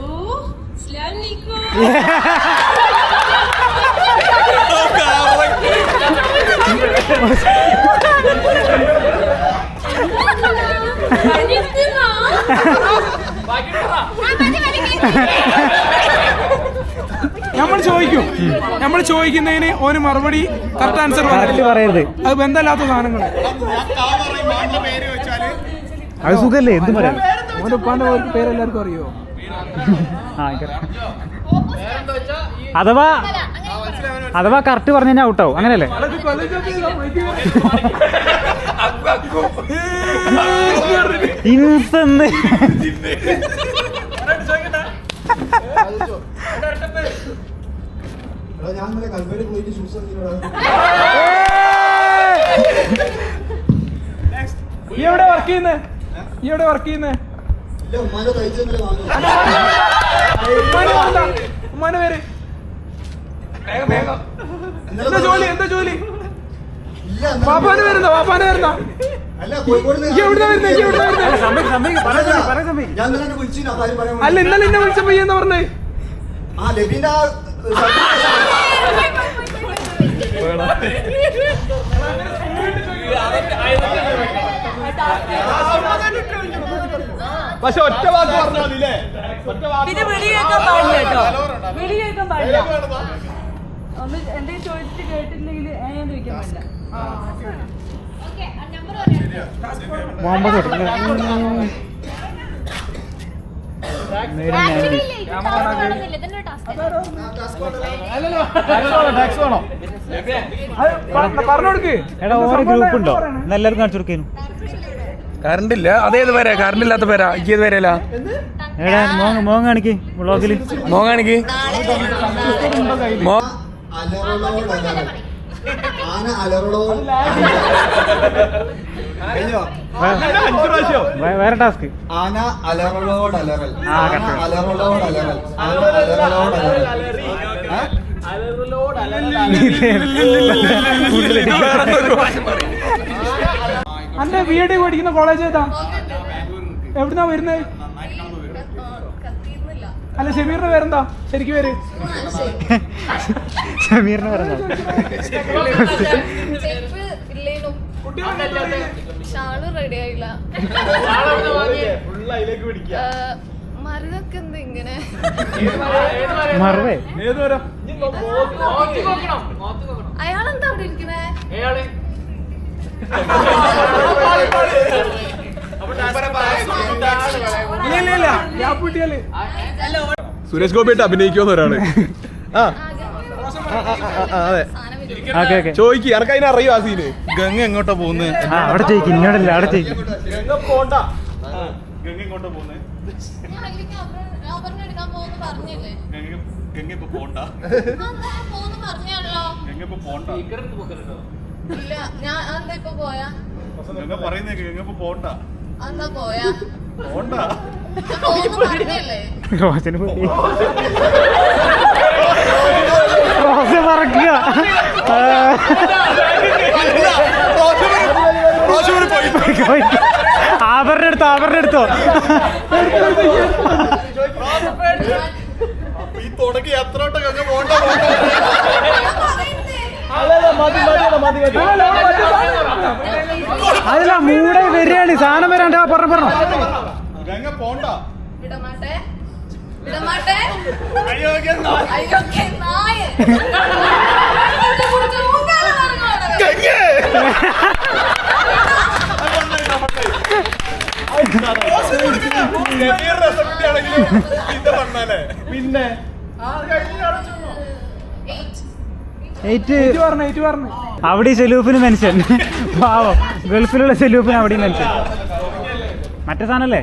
നമ്മൾ ചോദിക്കുന്നതിന് ഓന് മറുപടി കറക്റ്റ് ആൻസർ പറയരുത്. അത് ബന്ധമില്ലാത്ത സാധനങ്ങൾ. അത് സുഖല്ലേ? എന്ത് പറയാം? ഓന്റെ ഉപ്പാന്റെ പേരെല്ലാവർക്കും അറിയോ? അഥവാ അഥവാ കറക്റ്റ് പറഞ്ഞു കഴിഞ്ഞാൽ ഔട്ടാവും, അങ്ങനെയല്ലേ? ഇൻസെന്ന് ഈ എവിടെ വർക്ക് ചെയ്യുന്നേ? ഈ എവിടെ വർക്ക് ചെയ്യുന്നേ? ഉമ്മാന്റെ പേര് എന്താ ജോലി? എന്താ ജോലി? പാപ്പാന്റെ പേരെന്താ? പാപ്പാന്റെ പേരെന്താ? അല്ല ഇന്നലെ എന്നെ വിളിച്ചപ്പോ എന്താ പറഞ്ഞേ? പക്ഷെ ഒറ്റ വാക്ക് പറഞ്ഞാൽ മതില്ലേ? പിന്നെ വിളി കേൾക്കാൻ പാടില്ല കേട്ടോ, വിളി കേൾക്കാൻ പാടില്ല. ഒന്ന് എന്തെങ്കിലും ചോദിച്ചിട്ട് കേട്ടില്ലെങ്കിൽ ഞാൻ ചോദിക്കാൻ പാടില്ല. പറഞ്ഞോടുക്ക്. എടാ ഓരോ ഗ്രൂപ്പ് ഉണ്ടോ? എല്ലാവർക്കും കാണിച്ചു കൊടുക്കേനു. കറണ്ട് ഇല്ല. അതേത് പേരാ? കറണ്ട് ഇല്ലാത്ത പേരാ? എനിക്ക് പേരല്ല. എടാ മോൻ കാണിക്ക് വ്ളോഗില്. മോൻ കാണിക്ക്. വേറെ ടാസ്ക്. ആന അലറലോടലറൽ. അലറലോടലറൽ. അന്റെ ബി.എഡ് പഠിക്കുന്ന കോളേജ് ഏതാ? എവിടുന്നാ വരുന്നേ? അല്ല ഷമീറിന്റെ പേരെന്താ ശരിക്കും പേര്? ഷമീറിന്റെ പേരെന്താ? ഷാള് റെഡി ആയില്ല. മരുന്നൊക്കെ എന്താ ഇങ്ങനെ? മറവേ അയാളെന്താ അവിടെ ഇരിക്കണേ? സുരേഷ് ഗോപിയായിട്ട് അഭിനയിക്കുമെന്ന് ഒരാള്. അതെ ചോദിക്ക്, എനക്ക് അതിനെ അറിയോ ആ സീന്? ഗംഗ എങ്ങോട്ടാ പോകുന്നത്? അവിടെ ചോദിക്കും, ഇന്നോടല്ല അവിടെ ചോദിക്കും. പോണ്ട. ഗംഗ എങ്ങോട്ടാ പോകുന്നത്? എടുക്കാൻ പോകുന്നു പറഞ്ഞില്ലേ? ഗംഗ ഇപ്പൊ പോണ്ട. പോകുന്നു പറഞ്ഞാണല്ലോ. ഗംഗ ഇപ്പൊ പോണ്ട. ഇല്ല ഞാൻ എന്താ ഇപ്പൊ പോയാ? ഗംഗ പറയുന്നേ ഗംഗ ഇപ്പൊ പോണ്ട. എന്താ പോയാ? പോണ്ട. പോകുന്നു പറഞ്ഞില്ലേ? റോസിന് പോയി. റോസ് പറക്കുക. ആഭരണം എടുത്തോ. ഈ തുടങ്ങി എത്ര ഗംഗ പോണ്ട. അതല്ല മൂടെ വരികയാണ്, സാധനം വരാണ്ട്. പറഞ്ഞു ഗംഗ പോണ്ട. വിടമാട്ടെ വിടമാട്ടെ. അയോഗ്യ നായ. പിന്നെ അവിടെ സെലൂഫിന് മെൻഷൻ. പാവം ഗൾഫിലുള്ള സെലൂഫിന് അവിടെ മെൻഷൻ. മറ്റേ സാധനല്ലേ?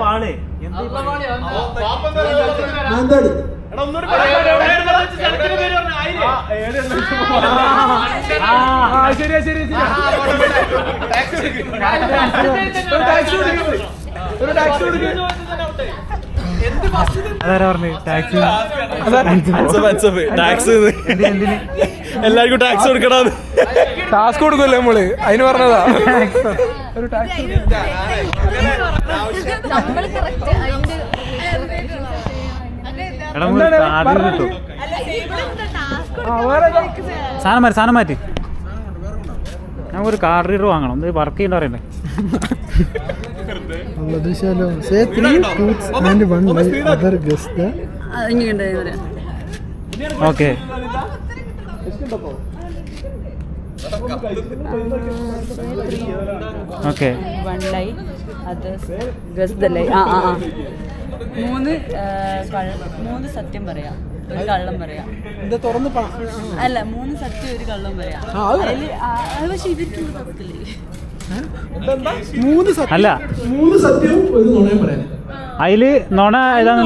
പാള് അതാരാ പറഞ്ഞു? ടാക്സ് എല്ലാവർക്കും ടാക്സ് കൊടുക്കണം. ടാസ്ക് കൊടുക്കുമല്ലേ നമ്മള്, അതിന് പറഞ്ഞതാ. ഒരു ടാക്സ് സാധനം മാറ്റി. നമുക്കൊരു കാർ റീഡർ വാങ്ങണം. ഇത് വർക്ക് ചെയ്യണ്ട പറയണ്ടേ? Okay okay. 1 lie, others guess the lie. 3 സത്യം പറയാം, ഒരു കള്ളം പറയാം. അല്ല 3 സത്യം ഒരു കള്ളം പറയാം. പക്ഷെ ഇവർക്ക് അല്ല 3 സത്യവും ഒരു നുണയും പറയാം. അതില് നുണ ഏതാണ്?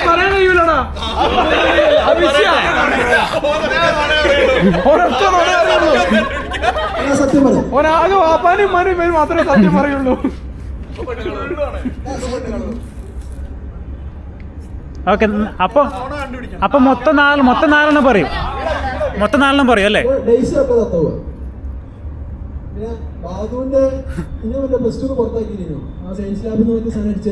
പറയാൻ കഴിയൂലടാ. ഓനാകെ വാപ്പാനും ഉമ്മാനും പേര് മാത്രമേ സത്യം പറയുള്ളൂ. ഓക്കെ. അപ്പൊ മൊത്തം 4 പറയും. മൊത്തം 4 പറയും അല്ലേ? ബാദുവിന്റെ പ്ലസ് ടു പുറത്താക്കിയിരുന്നു. ആ സയൻസ് ലാബിൽ നിന്ന് മറ്റേ സാധനം അടിച്ചു.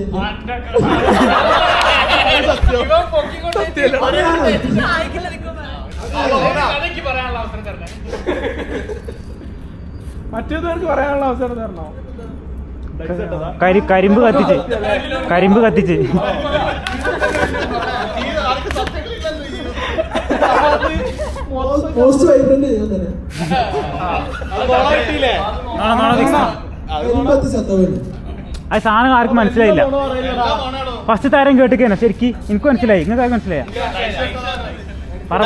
മറ്റേതുവർക്ക് പറയാനുള്ള അവസരം തരണോ? കരിമ്പ് കത്തിച്ച് പോസ്റ്റ് വൈബ്രന്റ് ഞാൻ തന്നെ അത് സാധനം ആർക്കും മനസ്സിലായില്ല. ഫസ്റ്റ് താരം കേട്ടിക്കേന ശരിക്കും എനിക്ക് മനസ്സിലായി. നിങ്ങൾക്ക് ആർക്കും മനസ്സിലായ? പറ.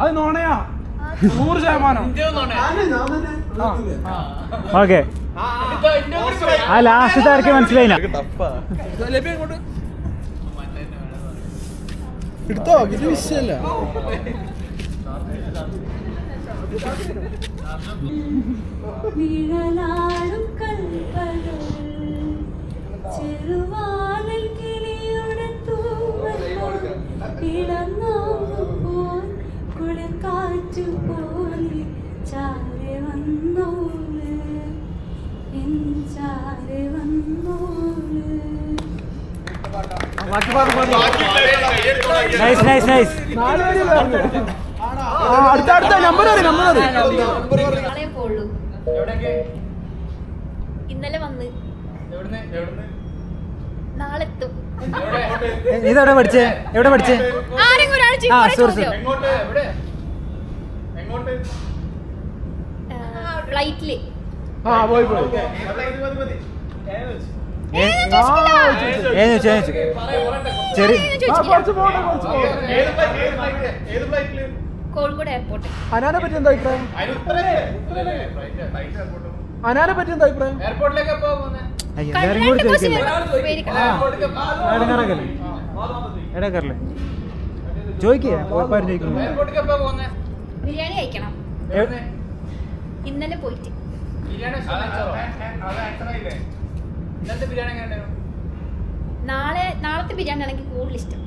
അത് നോണയാ 100%. ഓക്കെ. ആ ലാസ്റ്റ് താരക്ക് മനസ്സിലായില്ല. എടുത്തോ, ഇത് വിഷയല്ല. നിഴലാടും കൽപ്പകൾ ചെറുവാനിൽ കിളിയുടെ തൂവൽ ഇളനോവുപോൽ കുളിർക്കാറ്റു പോലെ ചാരെ വന്നോള് എൻ ചാരെ വന്നോള്. നൈസ്. അടുത്ത നമ്പർ പോളൂ. ഇന്നലെ വന്ന് നാളെ എത്തും. ഇതെവിടെ പഠിച്ചേ? ആരെങ്കിലും ഒരാൾ ഫ്ലൈറ്റില് പോയി കോഴിക്കോട് എയർപോർട്ട്. അനാനെ പറ്റി എന്താ അഭിപ്രായം? ബിരിയാണി കഴിക്കണം. ഇന്നലെ പോയിട്ട് നാളത്തെ ബിരിയാണി ആണെങ്കിൽ കൂടുതൽ ഇഷ്ടം.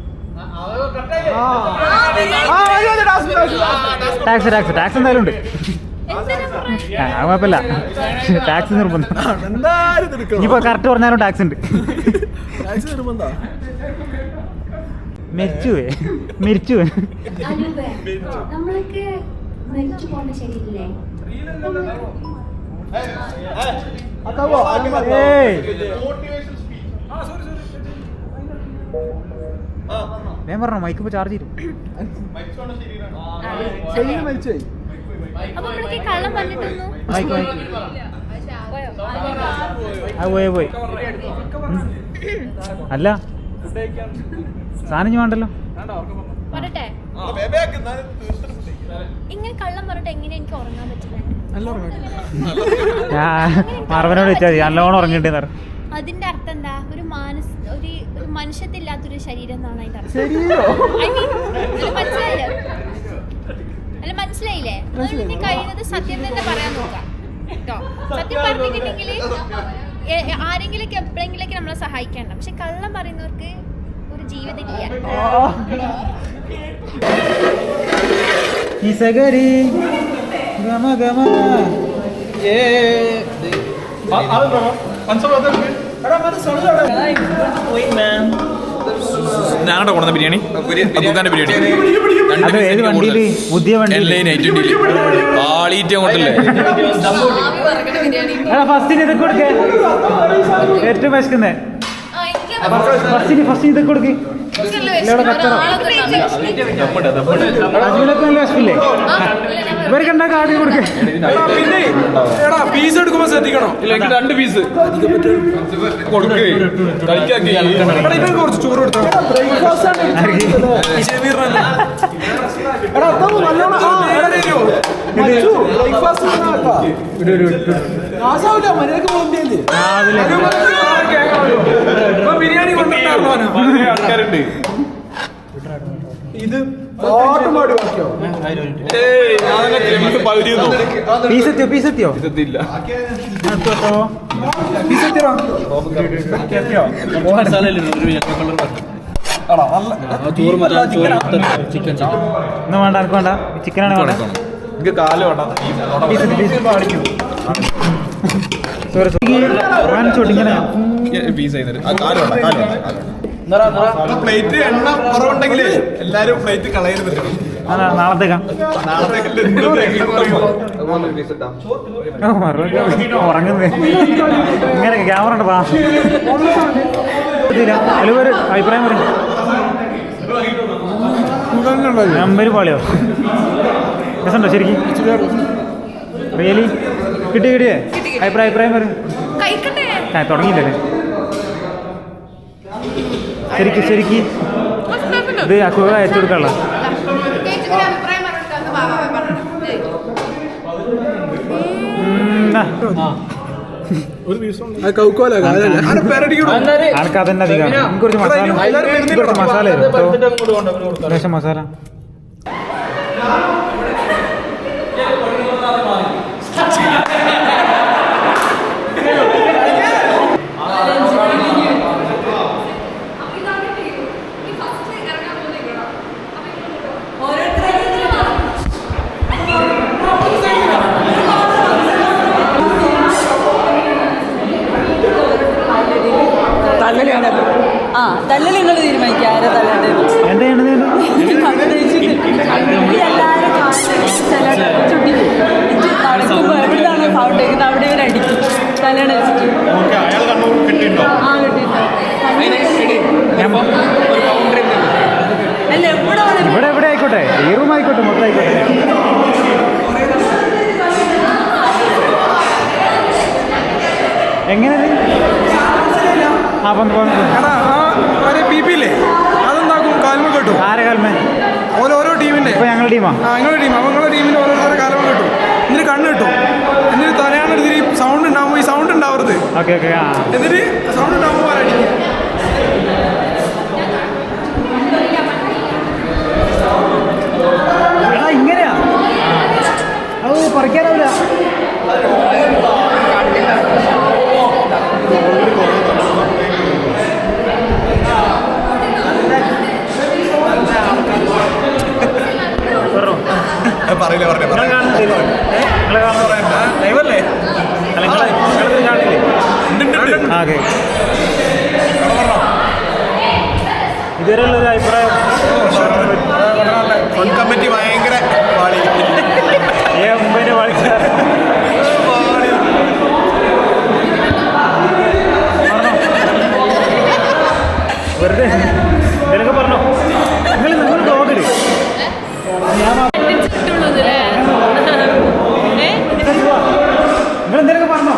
ടാക്സ് എന്തായാലും ഉണ്ട്. കുഴപ്പമില്ല. ടാക്സ് നിർബന്ധം. ഇനിയിപ്പോ കറക്റ്റ് പറഞ്ഞാലും ടാക്സ് ഉണ്ട്. മരിച്ചു. നമ്മളൊക്കെ മരിച്ചു പോകേണ്ട ശരിയില്ലേ? ഞാൻ പറഞ്ഞോ മൈക്ക് ഇപ്പൊ ചാർജ് ചെയ്തു. പോയി അല്ല സാധനം വേണ്ടല്ലോ. പറട്ടെ ഇങ്ങനെ കള്ളം പറഞ്ഞിട്ട് എങ്ങനെ എനിക്ക് ഉറങ്ങാൻ പറ്റില്ല? മറവനോട് വെച്ചാൽ നല്ലോണം ഉറങ്ങിണ്ടെന്ന് പറഞ്ഞു. അതിന്റെ അർത്ഥം എന്താ? ഒരു മനുഷ്യത്തില്ലാത്തൊരു ശരീരം എന്നാണ് അതിന്റെ അർത്ഥം. മനസ്സിലായില്ലേ? നീ കഴിയുന്നത് സത്യം തന്നെ പറയാൻ നോക്കാം കേട്ടോ. സത്യം പറഞ്ഞിട്ടുണ്ടെങ്കിൽ ആരെങ്കിലൊക്കെ എപ്പോഴെങ്കിലൊക്കെ നമ്മളെ സഹായിക്കണ്ട. പക്ഷെ കള്ളം പറയുന്നവർക്ക് ഒരു ജീവിതമില്ല. ഞങ്ങളുടെ കൊണ്ടുവന്ന ബിരിയാണി അബുഖാന്റെ ബിരിയാണി പുതിയ വണ്ടി പാളീറ്റ് അങ്ങോട്ടല്ലേ ഫസ്റ്റിന് ഇതൊക്കെ കൊടുക്കേ ഏറ്റവും വിശക്കുന്നേ. ഫസ്റ്റ് ഇതൊക്കെ കൊടുക്ക്. ഇവർക്ക് ഉണ്ടാക്കാൻ ആദ്യം കൊടുക്കേ. പിന്നെ എടാ പീസ് എടുക്കുമ്പോ ശ്രദ്ധിക്കണം, ഇല്ലെങ്കിൽ 2 പീസ് കൊടുക്കേ കളിക്കാക്കി. ഇവർക്ക് കുറച്ച് ചോറ് കൊടുത്തോ. ബ്രേക്ക്ഫാസ്റ്റ് ആണ് ബിരിയാണി ആൾക്കാരുണ്ട്. ഇത് പാട്ടും പാടി വാക്കിയോ പീസ് എത്തിയോ? ഇതെത്തില്ല. ഒന്നും വേണ്ട, എനിക്ക് വേണ്ട. ചിക്കനാണ് വേണ്ട. എനിക്ക് കാല് വേണ്ട. പീസ് ചെയ്യുന്നത് കാല് വേണ്ട, കാല് വേണ്ട. പ്ലേറ്റ് എണ്ണ കുറവുണ്ടെങ്കിലേ എല്ലാരും പ്ലേറ്റ് കളയരുത്. നാളത്തേക്കാ ഉറങ്ങുന്നേ. ഇങ്ങനെ ക്യാമറ ഉണ്ട്. പാ ഒരു അഭിപ്രായം പറയും. നമ്പര് പാളിയോ? രസമുണ്ടോ ശരിക്കും? റിയലി കിട്ടിയേ? അഭിപ്രായം പറയും. തുടങ്ങിയില്ലേ ശരിക്ക്? ഇത് അക്കുവ അയച്ചു കൊടുക്കാനുള്ള ആൾക്ക് അതന്നെ അധികം. കുറച്ച് മസാല ലേശം മസാല. തല്ലല് നിങ്ങൾ തീരുമാനിക്കുക ആരെ തല്ലണ്ടേ. നടക്കുമ്പോ എവിടെയാണോ സൗണ്ട് കേൾക്കുന്നത് അവിടെ ഇവർ അടിക്കും തലയുടെ വെച്ചിട്ട്. ആ കിട്ടിയിട്ടുണ്ടോ? അല്ല ഇവിടെ ആയിക്കോട്ടെ, ഈ റൂം ആയിക്കോട്ടെ, മൊത്തം ആയിക്കോട്ടെ. എങ്ങനെ ല്ലേ അതെന്താക്കും കാൽമ കിട്ടും. ആരെ കാൽമേ? ഓരോ ടീമിന്റെ. ഇപ്പൊ ഞങ്ങളുടെ ടീമാ. നിങ്ങളുടെ ടീം. അപ്പൊ നിങ്ങളുടെ ടീമിന്റെ ഓരോരോ കാൽമ കിട്ടും. എന്നിട്ട് കണ്ണ് കിട്ടും. എന്നിട്ട് തലയാണ് ഇതിൽ സൗണ്ട് ഉണ്ടാകുമ്പോൾ ഈ സൗണ്ട് ഉണ്ടാവരുത്. എന്നിട്ട് സൗണ്ട് ഉണ്ടാകുമ്പോൾ അടിക്കും. ഇങ്ങനെയാ അത് പറിക്കാനാവില്ല. ഇതുവരെയുള്ള ഒരു അഭിപ്രായം കമ്മിറ്റി ഭയങ്കര മുംബൈന്റെ വാളിക്കാർ വെറുതെ ഇതിനൊക്കെ പറഞ്ഞോ. നിങ്ങൾ ബ്ലോഗില് നിങ്ങൾ എന്തിനൊക്കെ പറഞ്ഞോ?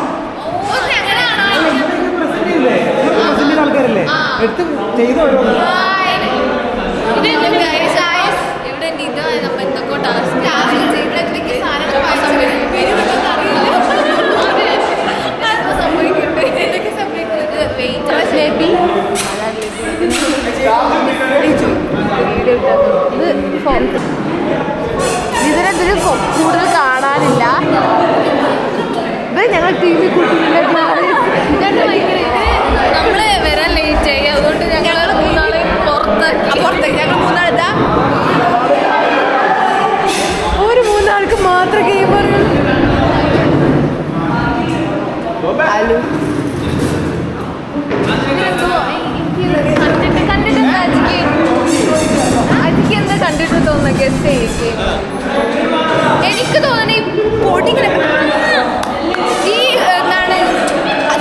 ആൾക്കാരല്ലേ എടുത്ത് ചെയ്തോ. ഇതിനെന്തൊരു കൂടുതൽ കാണാനില്ല. ഇത് ഞങ്ങൾ ടി വി കൂട്ടിയില്ല. നമ്മള് വരാൻ ലേറ്റ് ആയി, അതുകൊണ്ട് ഞങ്ങൾ മൂന്നാള് പുറത്തേക്ക് ഞങ്ങൾ മൂന്നാളെത്താ ഒരു മൂന്നാൾക്ക് മാത്രം ഗെയിം പറഞ്ഞു. അജിക്ക് എന്താ കണ്ടിട്ട് തോന്നുന്ന ഗസ്റ്റ് ചെയ്യിക്ക്? എനിക്ക് തോന്നുന്നു ഈ ബോട്ടിങ്ങിനെ ഈ എന്താണ്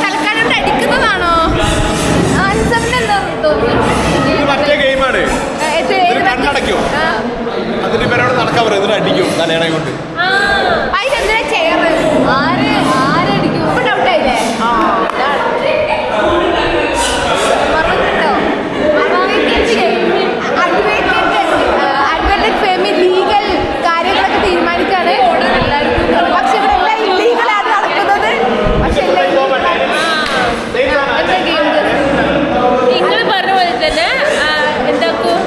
തൽക്കാലം അടിക്കുന്നതാണോ? ആൻസറിന് എന്താ തലയണ കൊണ്ട് ലീഗൽ കാര്യങ്ങളൊക്കെ തീരുമാനിക്കാണ്. പക്ഷെ ഇവിടെ എല്ലാം ഇല്ലീഗലാണ് നടക്കുന്നത്. പക്ഷെ നിങ്ങൾ പറഞ്ഞ പോലെ തന്നെ എന്താക്കും,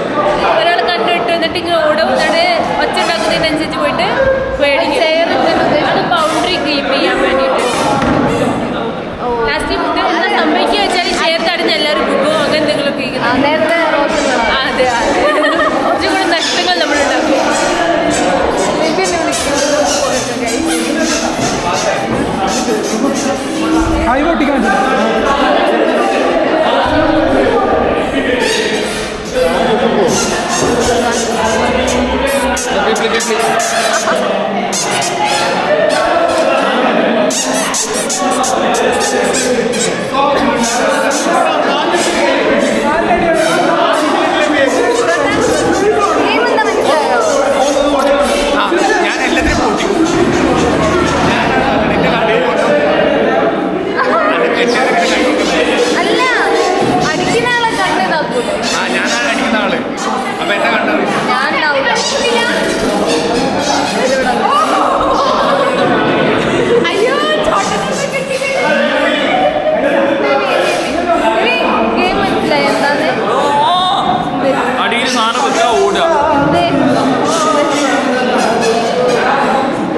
ഒരാൾ കണ്ടിട്ട് എന്നിട്ട് ഇങ്ങനെ ഓടും, എന്നിട്ട് ഒച്ച ഉണ്ടാക്കുന്നതിനനുസരിച്ച് പോയിട്ട് പേടിക്കും. അത് ബൗണ്ടറി കീപ്പ് ചെയ്യാൻ വേണ്ടിയിട്ട് ലാസ്റ്റ് എന്താ സംഭവിക്കുക വെച്ചാൽ ചെയർ തടഞ്ഞ് എല്ലാവരും പോകും. അങ്ങനെ എന്തെങ്കിലുമൊക്കെ അതെ അതെ, കുറച്ചും കൂടി നഷ്ടങ്ങൾ നമ്മളുണ്ടാക്കും. കൈ പൊട്ടിക്കാൻ ഞാൻ എല്ലാത്തിനും പോട്ടി. അല്ല, അടിക്കുന്ന ആളെ കണ്ടതാക്കൂലേ? ഞാനാണ് അടിക്കുന്ന ആള്. അപ്പൊ എന്നെ കണ്ടത് അയ്യോ, ഗെയിം മനസ്സിലായി എന്താന്ന്? അടിയിൽ സാധനം വെച്ചാ ഓടുക.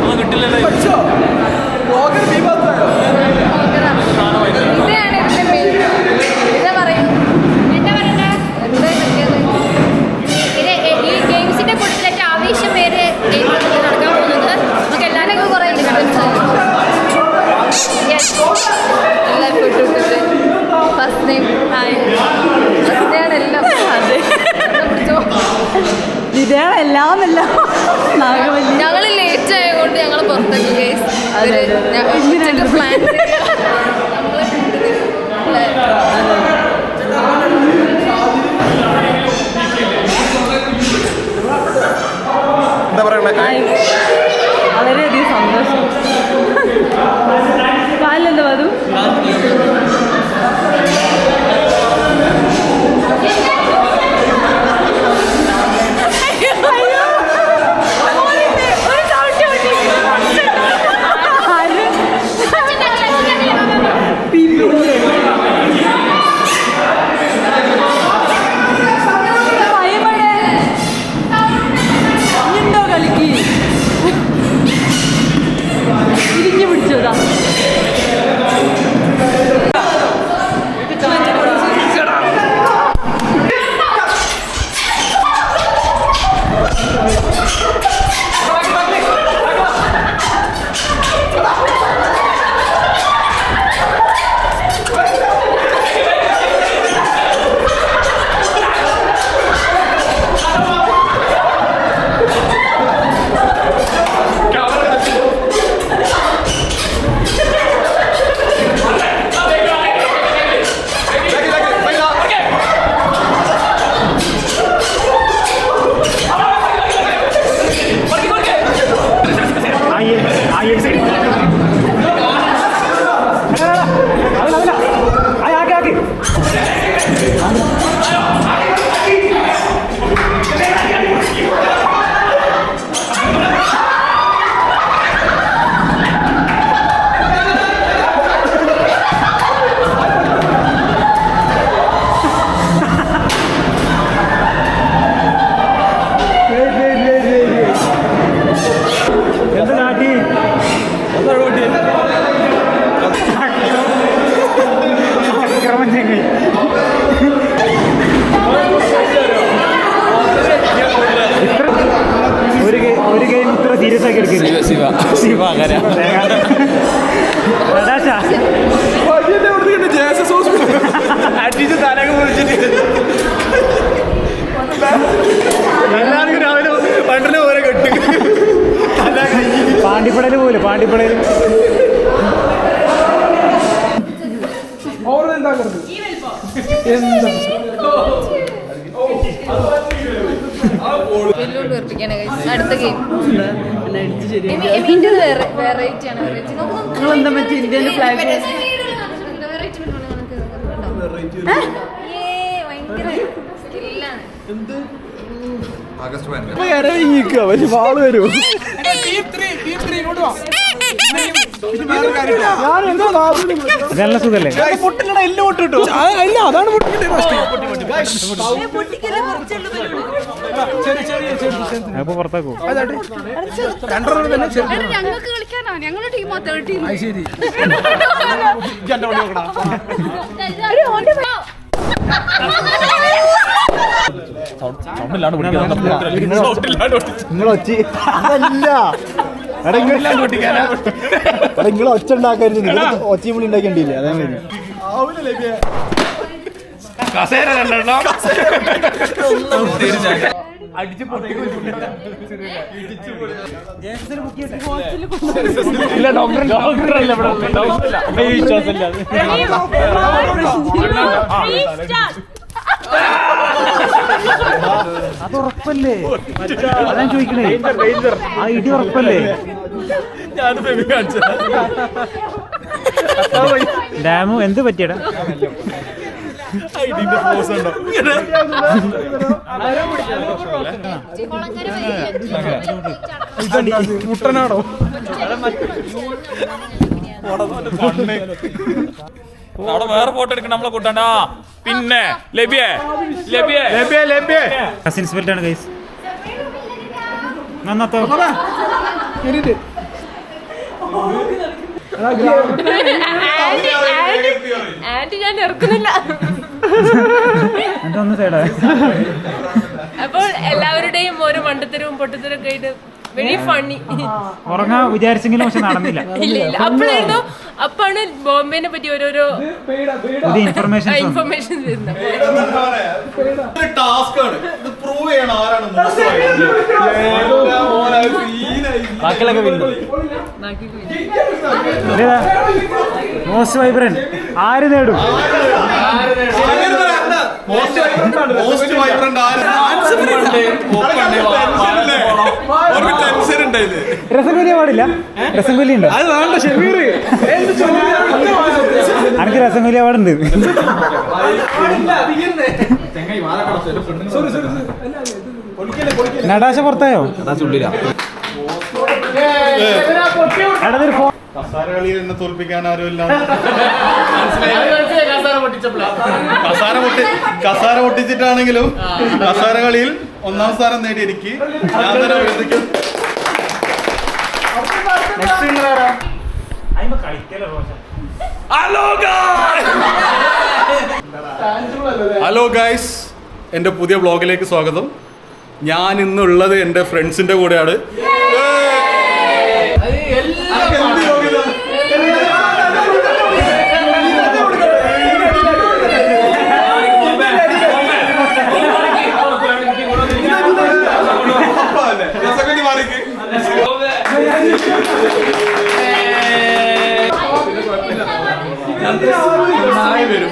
ഒന്നും കിട്ടില്ലല്ലോ. ഇതാണ് ഇതിന്റെ മെയിൻ. എന്താ പറയൂ? എന്താ പറയണ്ടേ? എന്താ ഈ ഗെയിംസിന്റെ കൂടുതലായിട്ട് ആവേശം പേര് നടക്കാൻ പോകുന്നത്. നമുക്ക് എല്ലാവരും കുറെ എല്ലാവരും വിട്ടിട്ട് ഫസ്റ്റ് നെയിം എല്ലാം ഇതെല്ലാം ഞങ്ങൾ ലേറ്റ് ആയതുകൊണ്ട് ഞങ്ങൾ പുറത്തേക്ക് കേസ് പ്ലാൻ എന്താ പറയണേ? വളരെയധികം സന്തോഷം. പാലെന്താ വധു? ഇരിഞ്ഞു പിടിച്ചതാ. ശിവ അങ്ങനെ അടിച്ച് തലയൊക്കെ പൊളിച്ചിട്ട് എല്ലാവർക്കും രാവിലെ പണ്ടിന് പോലെ കെട്ട് പാണ്ടിപ്പടയിൽ പോലെ പാണ്ടിപ്പടയിൽ വെല്ലുവിളി ഉറപ്പിക്കാനൊക്കെ അടുത്ത ഗെയിം വെറൈറ്റി ആണ് നിങ്ങളെന്താ മറ്റേ ഇന്ത്യൻ ഫ്ലാഗ് ഭയങ്കര സ്കില്ലാണ്. വാള് വരൂ നല്ല സുഖല്ലേ? എല്ലാം പൊട്ടിട്ടു അതാണ് അപ്പൊ പുറത്താക്കൂ. ഞങ്ങൾക്ക് കളിക്കാനോ? ഞങ്ങളുടെ ടീമോ തേർഡ് ടീം? ശരി നിങ്ങൾ ഒച്ച ഉണ്ടാക്കരുത്. നിങ്ങൾ ഒച്ചയും ഉണ്ടാക്കേണ്ടിയില്ലേ? അതേമാതിരി അത് ഉറപ്പല്ലേ? അതാ ചോദിക്കണേ. ആ ഇടി ഉറപ്പല്ലേ? ഡാമു എന്ത് പറ്റിയടാ? മുട്ടനാണോ? അവിടെ വേറെ ഫോട്ടോ എടുക്കണം നമ്മളെ കൂട്ടണ്ട. പിന്നെ കസിൻസ് ബെൽറ്റാണ് ഗൈസ്. നന്നാത്തോ? ആന്റി ഞാൻ ഇറക്കുന്നില്ല. എന്റെ ഒന്ന് സൈഡാ. അപ്പോൾ എല്ലാവരുടെയും ഓരോ മണ്ടത്തരവും പൊട്ടത്തരവും ഒക്കെ ആയിട്ട് വെരി ഫണ്ണി. ഉറങ്ങാൻ വിചാരിച്ചെങ്കിലും പക്ഷെ നടന്നില്ല. ഇല്ല അപ്പോഴായിരുന്നു അപ്പാണ് ബോംബെനെ പറ്റി ഓരോരോ പുതിയ ഇൻഫർമേഷൻ വരുന്നത്. മോസ്റ്റ് വൈബ്രന്റ് ആര് നേടും? രസംഗുലി പാടില്ല? രസംഗുലി ഉണ്ടോ? എനിക്ക് രസംഗുലി അവാർഡുണ്ട്. നടാശ പുറത്തായോ? കസാരകളിയിൽ എന്നെ തോൽപ്പിക്കാൻ ആരുമില്ല. കസാര പൊട്ടിച്ചിട്ടാണെങ്കിലും കസാര കളിയിൽ 1ാം സ്ഥാനം നേടി എനിക്ക്. ഞാൻ തന്നെ അഭിനന്ദിക്കും. ഹലോ ഗൈസ്, എൻ്റെ പുതിയ വ്ളോഗിലേക്ക് സ്വാഗതം. ഞാൻ ഇന്നുള്ളത് എൻ്റെ ഫ്രണ്ട്സിൻ്റെ കൂടെയാണ്. വരും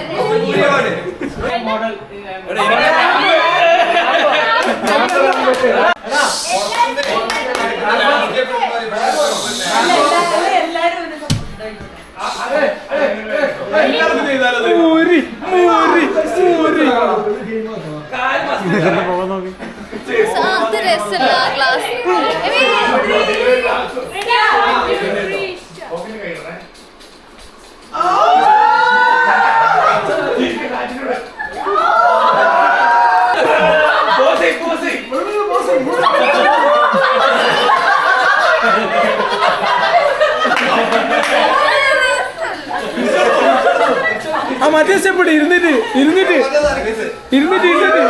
ആ മറ്റേ സ്റ്റെപ്പ് ഇരുന്നിട്ട് ഇരുന്നിട്ട് ഇരുന്നിട്ട് ഇരുന്നിട്ട്